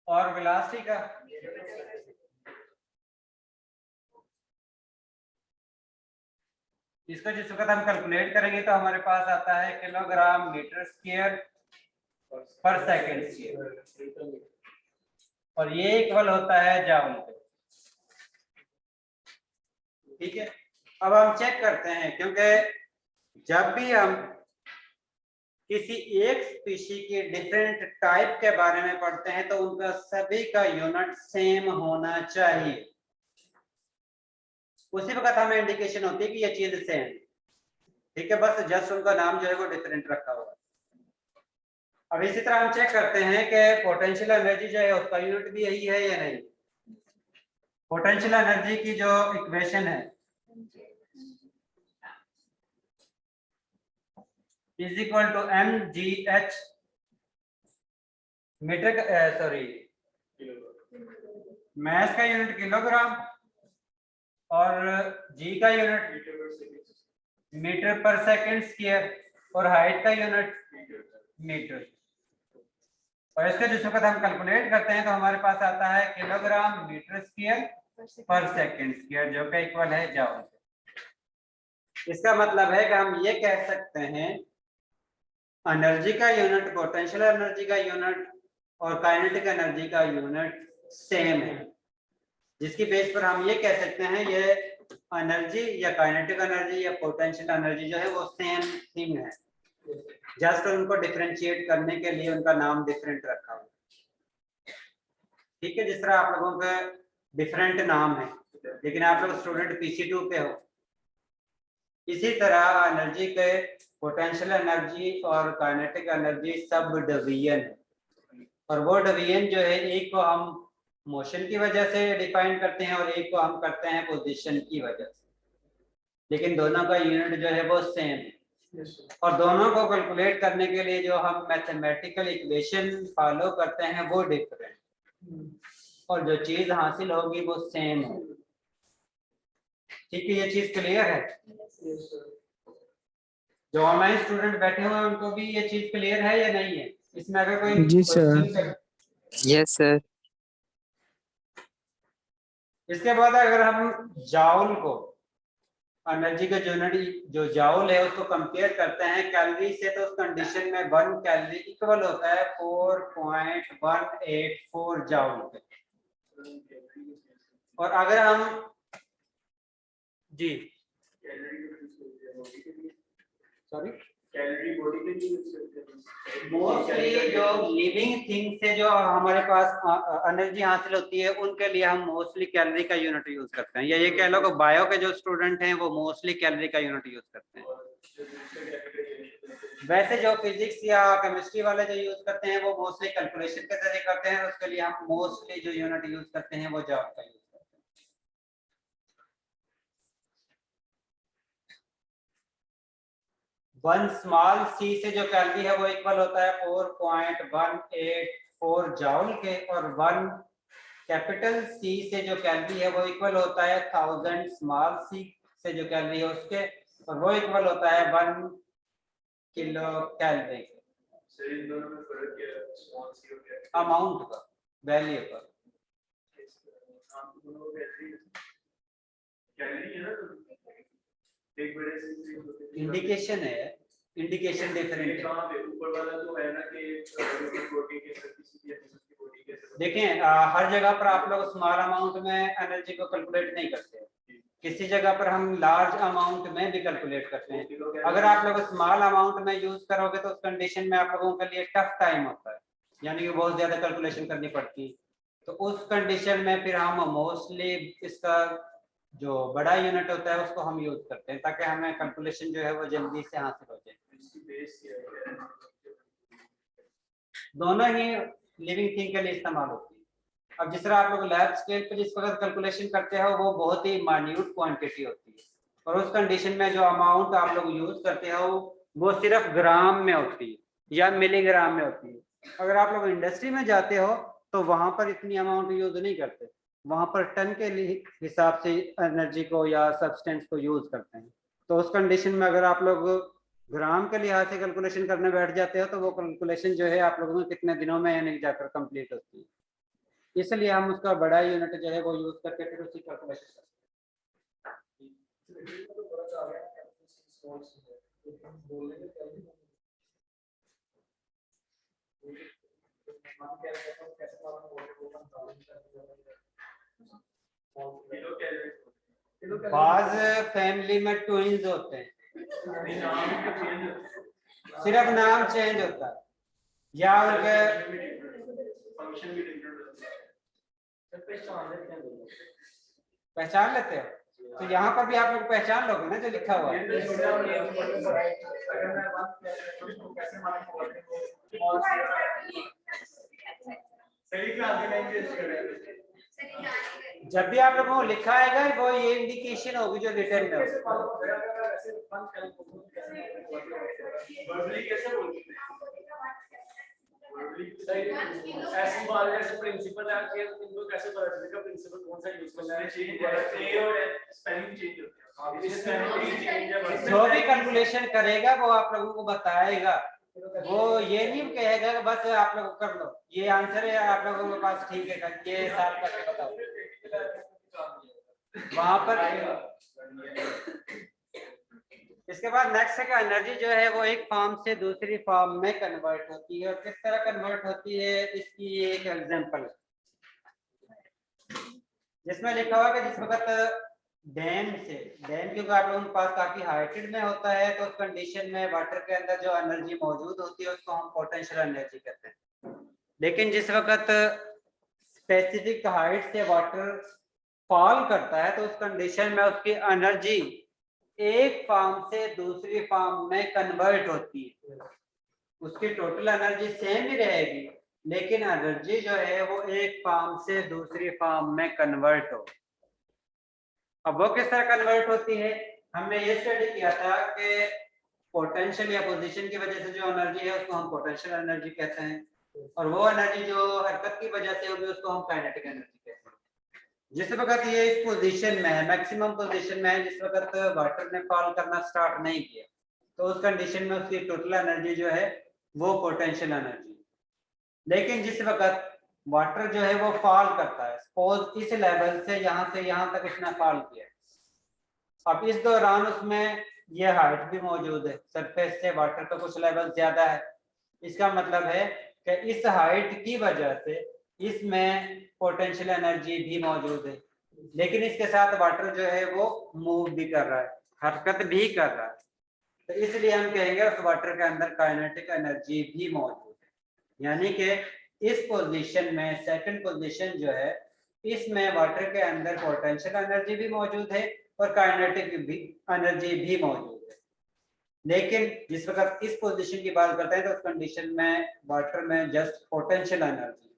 और वेलोसिटी का? इसको जिस वक्त हम कैलकुलेट करेंगे तो हमारे पास आता है किलोग्राम मीटर स्क्वायर पर सेकंड स्क्वायर, और ये इक्वल होता है जाउल पे। ठीक है, अब हम चेक करते हैं, क्योंकि जब भी हम किसी एक स्पीशी के डिफरेंट टाइप के बारे में पढ़ते हैं तो उनका सभी का यूनिट सेम होना चाहिए। उसी वक्त हमें इंडिकेशन होती है कि ये चीज सेम, ठीक है, बस जस्ट उनका नाम जो है वो डिफरेंट रखा हुआ है। अब इसी तरह हम चेक करते हैं कि पोटेंशियल एनर्जी जो है उसका यूनिट भी यही है या नहीं। पोटेंशियल एनर्जी की जो इक्वेशन है is equal to mgh metre, sorry mass का यूनिट किलोग्राम और g का यूनिट मीटर पर सेकंड स्क्वायर और हाइट का यूनिट मीटर। और इसके जिस वक्त हम कैलकुलेट करते हैं तो हमारे पास आता है किलोग्राम मीटर स्क्वायर पर सेकंड स्क्वायर, जो कि इक्वल है जूल। इसका मतलब है कि हम ये कह सकते हैं एनर्जी का यूनिट, पोटेंशियल एनर्जी का यूनिट और काइनेटिक एनर्जी का यूनिट सेम है, जिसकी बेस पर हम ये कह सकते हैं ये एनर्जी या काइनेटिक एनर्जी या पोटेंशियल एनर्जी जो है वो सेम थिंग है, जस्ट उनको डिफरेंशिएट करने के लिए उनका नाम डिफरेंट रखा हुआ। ठीक है, जिस तरह आप लोगों का डिफरेंट नाम है लेकिन आप लोग स्टूडेंट PC2 पे हो, इसी तरह एनर्जी के पोटेंशियल एनर्जी और काइनेटिक एनर्जी सब डिवीजन है, और वो डिवीजन जो है एक को हम मोशन की वजह से डिफाइन करते हैं और एक को हम करते हैं पोजीशन की वजह से, लेकिन दोनों का यूनिट जो है वो सेम है। और दोनों को कैलकुलेट करने के लिए जो हम मैथमेटिकल इक्वेशन फॉलो करते हैं वो डिफरेंट, और जो चीज हासिल होगी वो सेम है। ठीक है, ये चीज क्लियर है? जो ऑनलाइन स्टूडेंट बैठे हुए हैं उनको भी ये चीज क्लियर है या नहीं है? इसमें अगर कोई जी सर। question yes sir. इसके बाद अगर हम जाउल को, एनर्जी का यूनिट जो जाउल है उसको कंपेयर करते हैं कैलोरी से, तो उस कंडीशन में 1 कैलोरी इक्वल होता है 4.184 जाउल के। और अगर हम जी सॉरी मोस्टली जो लिविंग थिंग से जो हमारे पास एनर्जी हासिल होती है उनके लिए हम मोस्टली कैलोरी का यूनिट यूज करते हैं, या ये कह लो कि बायो के जो स्टूडेंट हैं वो मोस्टली कैलोरी का यूनिट यूज करते हैं। वैसे जो फिजिक्स या केमिस्ट्री वाले जो यूज करते हैं वो मोस्टली कैलकुलेशन के जरिए करते हैं, उसके लिए हम मोस्टली जो यूनिट यूज करते हैं वो जॉब का यूज करते हैं। 1 स्मॉल c से जो कैलोरी है वो इक्वल होता है 4.184 जाउल के, और 1 कैपिटल C से जो कैलोरी है वो इक्वल होता है 1000 स्मॉल c से जो कैलोरी है उसके, और वो इक्वल होता है 1 किलो कैलोरी के। अमाउंट का, वैल्यू का। इंडिकेशन है, इंडिकेशन डिफरेंट है। देखें हर जगह पर आप लोग स्मॉल अमाउंट में एनर्जी को कैलकुलेट नहीं करते हो, किसी जगह पर हम लार्ज अमाउंट में भी कैलकुलेट करते हैं। अगर आप लोग स्मॉल अमाउंट में यूज करोगे तो उस कंडीशन में आप लोगों के लिए टफ टाइम होता है, यानी कि बहुत ज्यादा कैलकुलेशन करनी पड़ती है। तो उस कंडीशन में फिर हम मोस्टली इसका जो बड़ा यूनिट होता है उसको हम यूज करते हैं ताकि हमें कैलकुलेशन जो है वो जल्दी से हासिल हो जाए। दोनों ही लिविंग थिंग के लिए इस्तेमाल होती है। अब जिस तरह आप लोग लैब स्केल पे जिस वक्त कैलकुलेशन करते हो वो बहुत ही माइन्यूट क्वांटिटी होती है, और उस कंडीशन में जो अमाउंट आप लोग यूज करते हो वो सिर्फ ग्राम में होती है या मिलीग्राम में होती है। अगर आप लोग इंडस्ट्री में जाते हो तो वहां पर इतनी अमाउंट यूज नहीं करते, वहां पर टन के हिसाब से एनर्जी को या सब्सटेंस को यूज करते हैं। तो उस कंडीशन में अगर आप लोग ग्राम के लिहाज से कैलकुलेशन करने बैठ जाते हो तो वो कैलकुलेशन जो है आप लोगों में कितने दिनों में यानी जाकर कंप्लीट होती है, इसलिए हम उसका बड़ा यूनिट जो है वो यूज करके फिर उसकी कैलकुलेशन करते हैं। बाज फैमिली में ट्विंस होते हैं, सिर्फ नाम चेंज होता है या उनके फंक्शन भी डिफरेंट होता है। पहचान लेते हो? तो यहाँ पर भी आप लोग पहचान लोगे ना जो लिखा हुआ है। अगर मैं बात करूं तो कैसे मालूम होगा सही क्लास में जब भी आप लोगों को लिखा आएगा वो ये इंडिकेशन होगी जो रिटर्न में होगी। ऐसी बात जैसे प्रिंसिपल है कि इनको कैसे पता चलेगा प्रिंसिपल कौन सा यूज करना है, चेंज है और स्पेलिंग चेंज होता है। जो भी कैलकुलेशन करेगा वो आप लोगों को बताएगा, वो ये नहीं कहेगा कि बस आप लोग कर लो ये आंसर है आप लोगों के पास ठीक है ये साल करके बताओ। वहां पर इसके बाद नेक्स्ट है कि एनर्जी जो है वो एक फॉर्म से दूसरी फॉर्म में कन्वर्ट होती है और किस तरह कन्वर्ट होती है इसकी एक एग्जांपल जिसमें लिखा हुआ है कि जिस वक्त डैम क्योंकि आप लोगों के पास काफी हाइटेड में होता है तो उस कंडीशन में वाटर के अंदर जो एनर्जी मौजूद होती है उसको हम पोटेंशियल एनर्जी कहते हैं। लेकिन जिस वक्त स्पेसिफिक हाइट से वाटर फॉल करता है तो उस कंडीशन में उसकी एनर्जी एक फॉर्म से दूसरी फॉर्म में कन्वर्ट होती है। उसकी टोटल एनर्जी सेम ही रहेगी लेकिन एनर्जी जो है वो एक फॉर्म से दूसरी फॉर्म में कन्वर्ट हो। अब वो किस तरह कन्वर्ट होती है, हमने ये स्टडी किया था कि पोटेंशियल या पोजीशन की वजह से जो एनर्जी है उसको हम पोटेंशियल एनर्जी कहते हैं और वो एनर्जी जो हरकत की वजह से होगी उसको हम काइनेटिक एनर्जी कहते हैं। जिस वक्त ये इस पोजीशन में है, मैक्सिमम पोजीशन में है, जिस वक्त वाटर ने फॉल करना स्टार्ट नहीं किया तो उस कंडीशन में उसकी टोटल एनर्जी जो है वो पोटेंशियल एनर्जी। लेकिन जिस वक्त वाटर जो है वो फॉल करता है, सपोज इस लेवल से यहाँ तक उसने फॉल किया, अब इस दौरान उसमें ये हाइट भी मौजूद है, सरफेस से वाटर का कुछ लेवल ज्यादा है, इसका मतलब है कि इस हाइट की वजह से इसमें पोटेंशियल एनर्जी भी मौजूद है लेकिन इसके साथ वाटर जो है वो मूव भी कर रहा है, हरकत भी कर रहा है, तो इसलिए हम कहेंगे उस वाटर के अंदर काइनेटिक एनर्जी भी मौजूद है। यानी कि इस पोजीशन में सेकंड पोजीशन जो है इसमें वाटर के अंदर पोटेंशियल एनर्जी भी मौजूद है और काइनेटिक भी एनर्जी भी मौजूद है। लेकिन जिस वक्त इस पोजीशन की बात करते हैं तो उस कंडीशन में वाटर में जस्ट पोटेंशियल एनर्जी,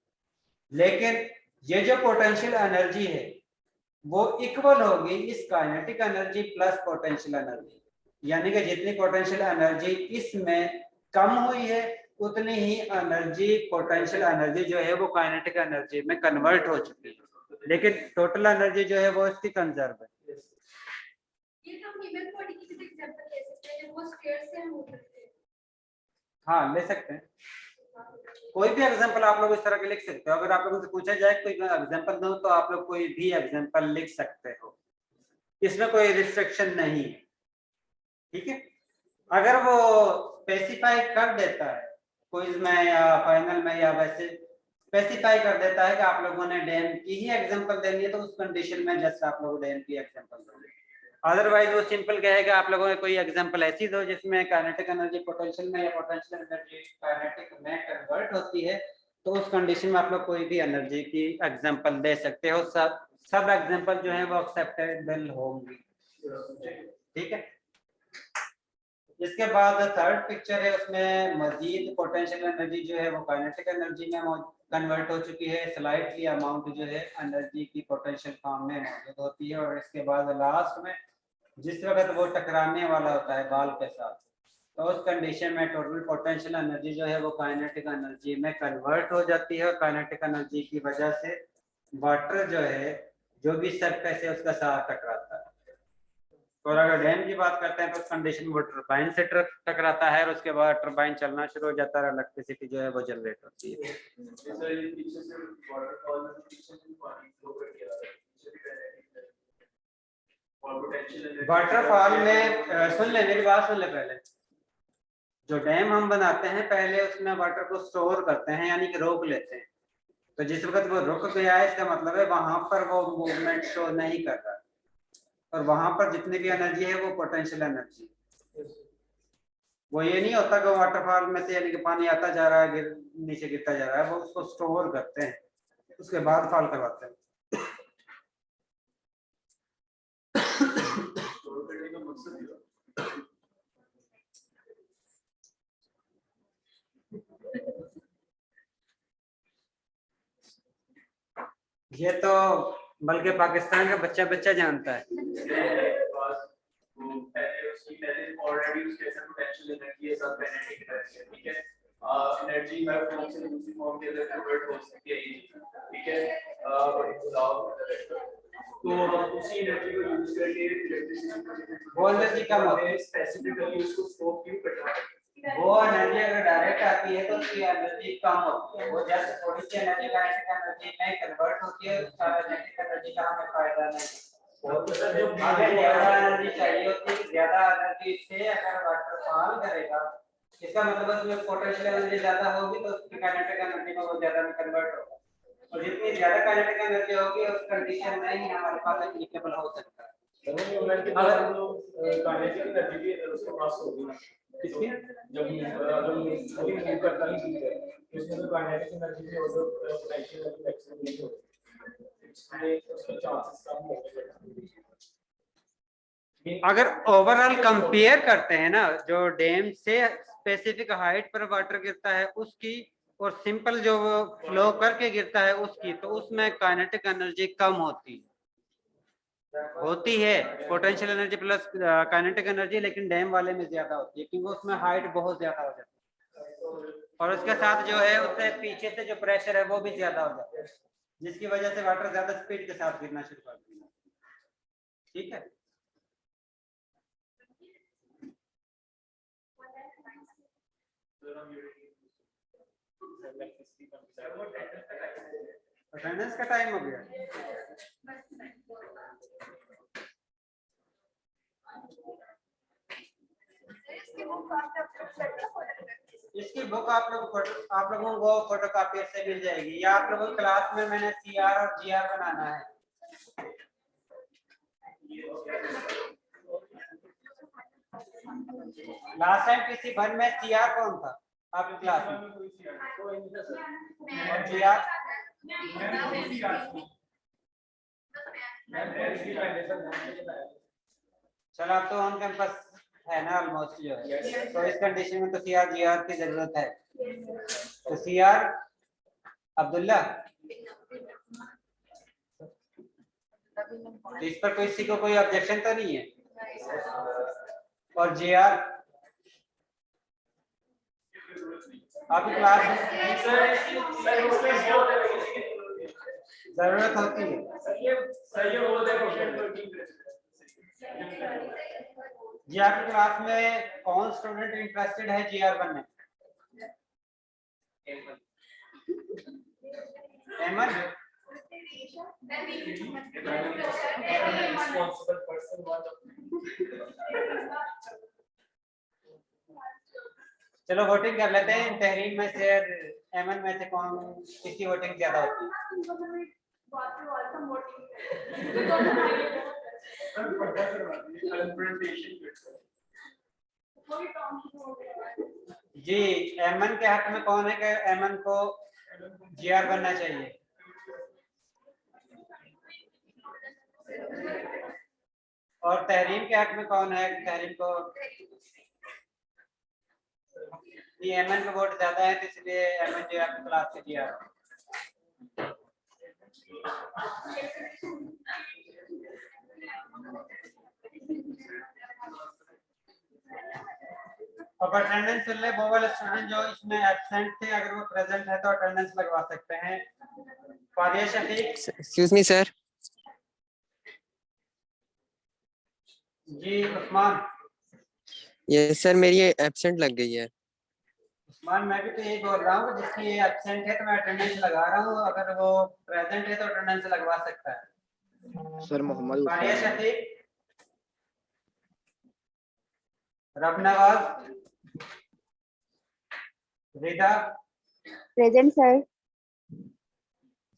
लेकिन ये जो पोटेंशियल एनर्जी है वो इक्वल होगी इस kinetic energy plus potential energy, यानी कि जितनी पोटेंशियल एनर्जी इसमें कम हुई है उतनी ही एनर्जी पोटेंशियल एनर्जी जो है वो काइनेटिक एनर्जी में कन्वर्ट हो चुकी है, लेकिन टोटल एनर्जी जो है वो इसकी कंजर्व है। ये हम ह्यूमन बॉडी की भी एग्जांपल ले सकते हैं जब वो स्टेयर से मूव करते हैं। हाँ ले सकते हैं, कोई भी एग्जांपल आप लोग इस तरह के लिख सकते हो। अगर आप लोगों से पूछा जाए कोई एग्जांपल दो तो आप लोग कोई भी एग्जांपल लिख सकते हो, इसमें कोई रिस्ट्रिक्शन नहीं है, ठीक है। अगर वो स्पेसिफाई कर देता है क्विज में या फाइनल में या वैसे स्पेसिफाई कर देता है कि आप लोगों ने डैम की ही एग्जांपल देनी है तो उस कंडीशन में जस्ट आप लोग डैम की एग्जांपल दोगे, अदरवाइज वो सिंपल कहेगा आप लोगों ने कोई एग्जांपल ऐसी दो जिसमें काइनेटिक एनर्जी पोटेंशियल में या पोटेंशियल एनर्जी काइनेटिक में कन्वर्ट होती है तो उस कंडीशन में आप लोग कोई भी एनर्जी की एग्जांपल दे सकते हो। सब एग्जांपल जो है वो एक्सेप्टेबल होंगी, ठीक है। इसके बाद थर्ड पिक्चर है, उसमें मजीद पोटेंशियल एनर्जी जो है वो काइनेटिक एनर्जी में कन्वर्ट हो चुकी है, स्लाइटली अमाउंट जो है एनर्जी की पोटेंशियल फॉर्म में मौजूद होती है। और इसके बाद लास्ट में जिस वक्त वो टकराने वाला होता है बॉल के साथ तो उस कंडीशन में टोटल पोटेंशियल एनर्जी जो है वो काइनेटिक एनर्जी में कन्वर्ट हो जाती है और काइनेटिक एनर्जी की वजह से वाटर जो है जो भी सरफेस है उसका साथ टकराता है। और अगर डैम की बात करते हैं तो उस कंडीशन में वो टरबाइन से टकराता है और उसके बाद टरबाइन चलना शुरू हो जाता है, इलेक्ट्रिसिटी जो है वो जनरेट होती है। वाटरफॉल में सुन ले मेरी बात, सुन ले पहले। जो डैम हम बनाते हैं पहले उसमें वाटर को स्टोर करते हैं यानी कि रोक लेते हैं, तो जिस वक्त वो रुक गया है इसका मतलब है वहां पर वो मूवमेंट शो नहीं कर रहा और वहां पर जितनी भी एनर्जी है वो पोटेंशियल एनर्जी। वो ये नहीं होता कि वाटरफॉल में से यानी कि पानी आता जा रहा है नीचे गिरता जा रहा है, वो उसको स्टोर करते हैं उसके बाद फॉल करवाते हैं। ये तो बल्कि पाकिस्तान का बच्चा बच्चा जानता है। एनर्जी में फॉर्म से दूसरी फॉर्म के अंदर कन्वर्ट हो सकती है, ठीक है। तो उसी एनर्जी को यूज करके इलेक्ट्रिसिटी वो एनर्जी कम होती है, स्पेसिफिकली उसको स्कोप क्यों करना है? वो एनर्जी अगर डायरेक्ट आती है तो उसकी एनर्जी कम होती है, वो जस्ट थोड़ी सी एनर्जी काइनेटिक एनर्जी में कन्वर्ट होती है, उसका काइनेटिक एनर्जी का हमें फायदा नहीं। जो हमें ज्यादा एनर्जी चाहिए होती है, ज्यादा एनर्जी से अगर वाटर फॉल करेगा, इसका मतलब उसमें पोटेंशियल एनर्जी ज्यादा होगी तो उसकी काइनेटिक एनर्जी में वो ज्यादा में कन्वर्ट होगा, और जितनी ज्यादा काइनेटिक एनर्जी होगी उस कंडीशन में ही हमारे पास एप्लीकेबल हो सकता है। अगर काइनेटिक एनर्जी भी उसके पास होगी ना, किसकी? जब अभी मूव करता ही ठीक है, उसमें तो काइनेटिक एनर्जी भी और पोटेंशियल एनर्जी मैक्सिमम नहीं होती, इसलिए उसके चांसेस कम हो गए। अगर ओवरऑल कंपेयर करते हैं ना, जो डैम से स्पेसिफिक हाइट पर वाटर गिरता है उसकी और सिंपल जो फ्लो करके गिरता है उसकी, तो उसमें काइनेटिक एनर्जी कम होती है potential energy plus kinetic energy, लेकिन डैम वाले में ज्यादा होती है क्योंकि उसमें हाइट बहुत ज्यादा हो जाती है, और उसके साथ जो है उससे पीछे से जो प्रेशर है वो भी ज्यादा हो जाता है, जिसकी वजह से वाटर ज्यादा स्पीड के साथ गिरना शुरू कर देता है। ठीक है, अटेंडेंस का टाइम हो गया। इसकी बुक आप लोगों को फोटोकॉपी से मिल जाएगी, या आप लोगों को क्लास में मैंने सीआर और जीआर बनाना है। लास्ट टाइम किसी भर में सीआर कौन था आपकी क्लास में, और जीआर? चलो आप तो ऑन कैंपस है ना ऑलमोस्ट जो है, तो इस कंडीशन में तो सीआर जीआर की जरूरत है। तो सीआर अब्दुल्ला, तो इस पर किसी को कोई ऑब्जेक्शन तो नहीं है? और जीआर आपकी क्लास में जरूरत होती है? जी आपकी क्लास में कौन स्टूडेंट इंटरेस्टेड है जीआर बनने? एमन? चलो वोटिंग कर लेते हैं, तहरीन में से एमन में से कौन, किसकी वोटिंग ज्यादा होती है? जी एमन के हक में कौन है कि एमन को जीआर बनना चाहिए? और तहरीम के हक में कौन है तहरीम को? ये एमन का वोट ज्यादा है तो इसलिए एमन जो है आपकी क्लास से जीआर। अब अटेंडेंस ले वो वाले स्टूडेंट जो इसमें एब्सेंट थे, अगर वो प्रेजेंट है तो अटेंडेंस लगवा सकते हैं। Faria Shafiq. Excuse me sir. जी उस्मान। यस सर, मेरी एब्सेंट लग गई है। उस्मान मैं भी तो यही बोल रहा हूँ, जिसकी ये एब्सेंट है तो मैं अटेंडेंस लगा रहा हूँ, अगर वो प्रेजेंट है तो अटेंडेंस लगवा सकता है। Sir Mohammed Faria Shafiq, Rabnawaz, Rida, present sir.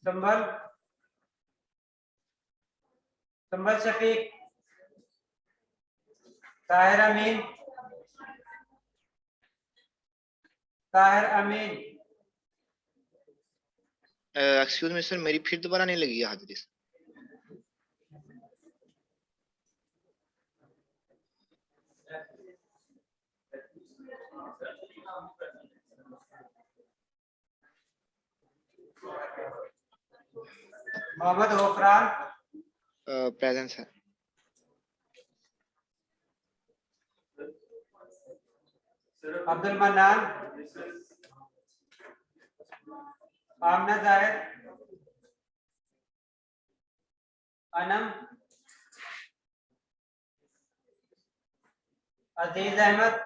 Sambhal, Sambhal Shafiq, Tahir Ameen, Tahir Ameen. Excuse me sir, मेरी फिर दोबारा नहीं लगी है हाजिरी। Mohammed Ghufran, present sir. Abdul Mannan, Amna Zahid, Anam, Aziz Ahmed,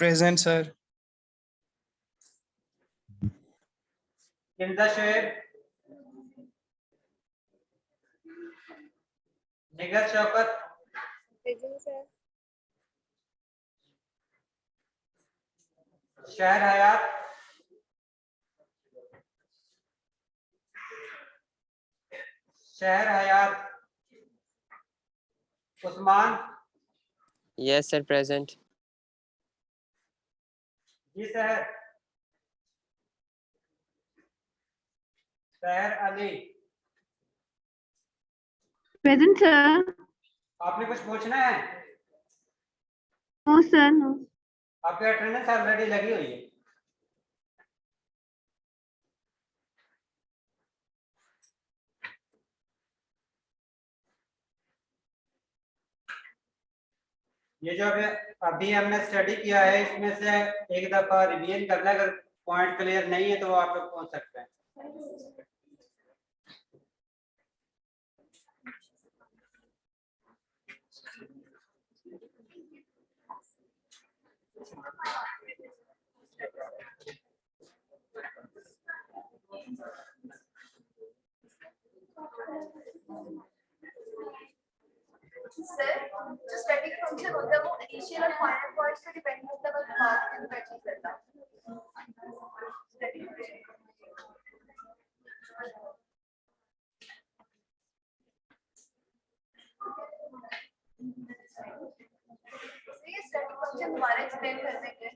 Present, sir. Kinza Shoaib, Nigar Shaukat, Present, sir. शहर हयात, शहर हयात, उस्मान, Yes, sir. Present. जी शहर, शहर अली। Present, sir. आपने कुछ पूछना है? No, sir. No. आपकी अटेंडेंस ऑलरेडी लगी हुई है। ये जो अभी हमने स्टडी किया है इसमें से एक दफा रिवीजन करना है, अगर पॉइंट क्लियर नहीं है तो वो आप लोग पूछ सकते हैं। सर जो स्टैटिक फंक्शन होता है वो इनिशियल और फाइनल पॉइंट्स पे डिपेंड करता है, बस मार्क में अचीव करता है। ये स्टैटिक फंक्शन दोबारा एक्सप्लेन कर देंगे।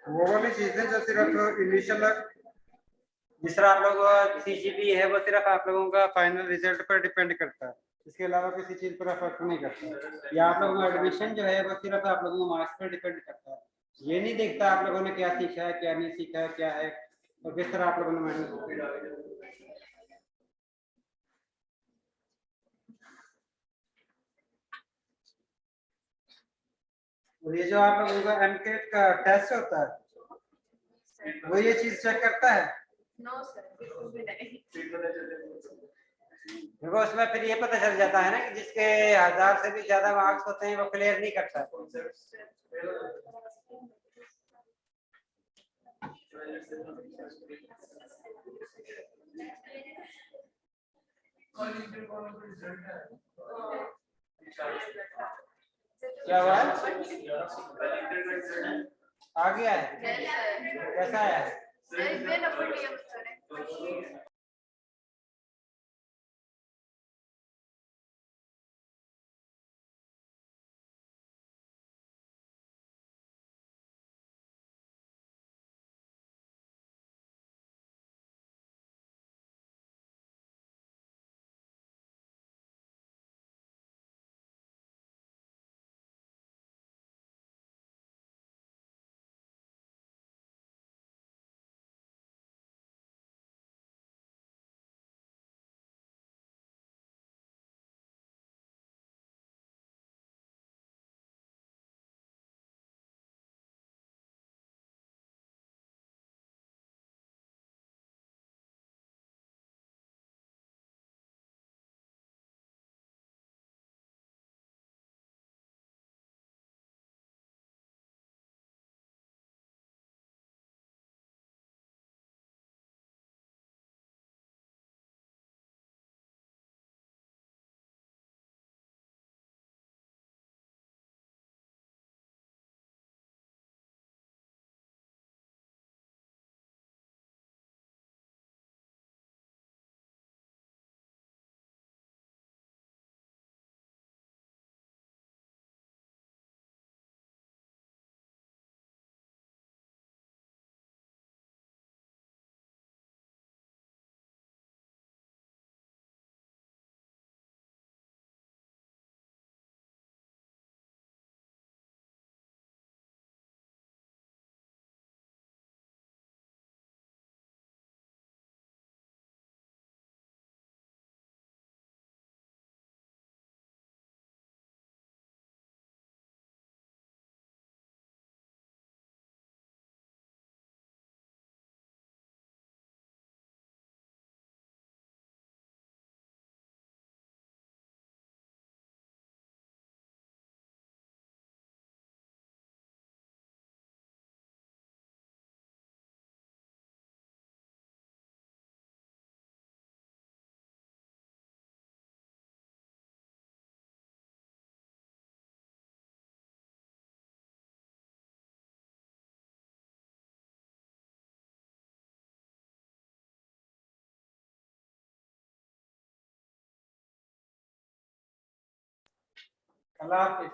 वो वाली चीजें जो सिर्फ इनिशियल, जिस तरह आप लोग सीजीपी है वो सिर्फ आप लोगों का फाइनल रिजल्ट पर डिपेंड करता है, इसके अलावा किसी चीज पर अफेक्ट नहीं करता। या आप लोगों का एडमिशन जो है वो सिर्फ आप लोगों को मार्क्स पर डिपेंड करता है, ये नहीं देखता आप लोगों ने क्या सीखा है क्या नहीं सीखा है क्या है और किस तरह आप लोगों ने मेहनत की। और ये जो आप लोगों का एमकेट का टेस्ट होता है वो ये चीज चेक करता है। नो सर, बिल्कुल भी नहीं। देखो उसमें फिर ये पता चल जाता है ना कि जिसके 1000 से भी ज्यादा मार्क्स होते हैं वो क्लियर नहीं करता। क्या हुआ? आ गया है? कैसा है? सर इतने नंबर लिए बच्चों ने। अल्लाह हाफिज।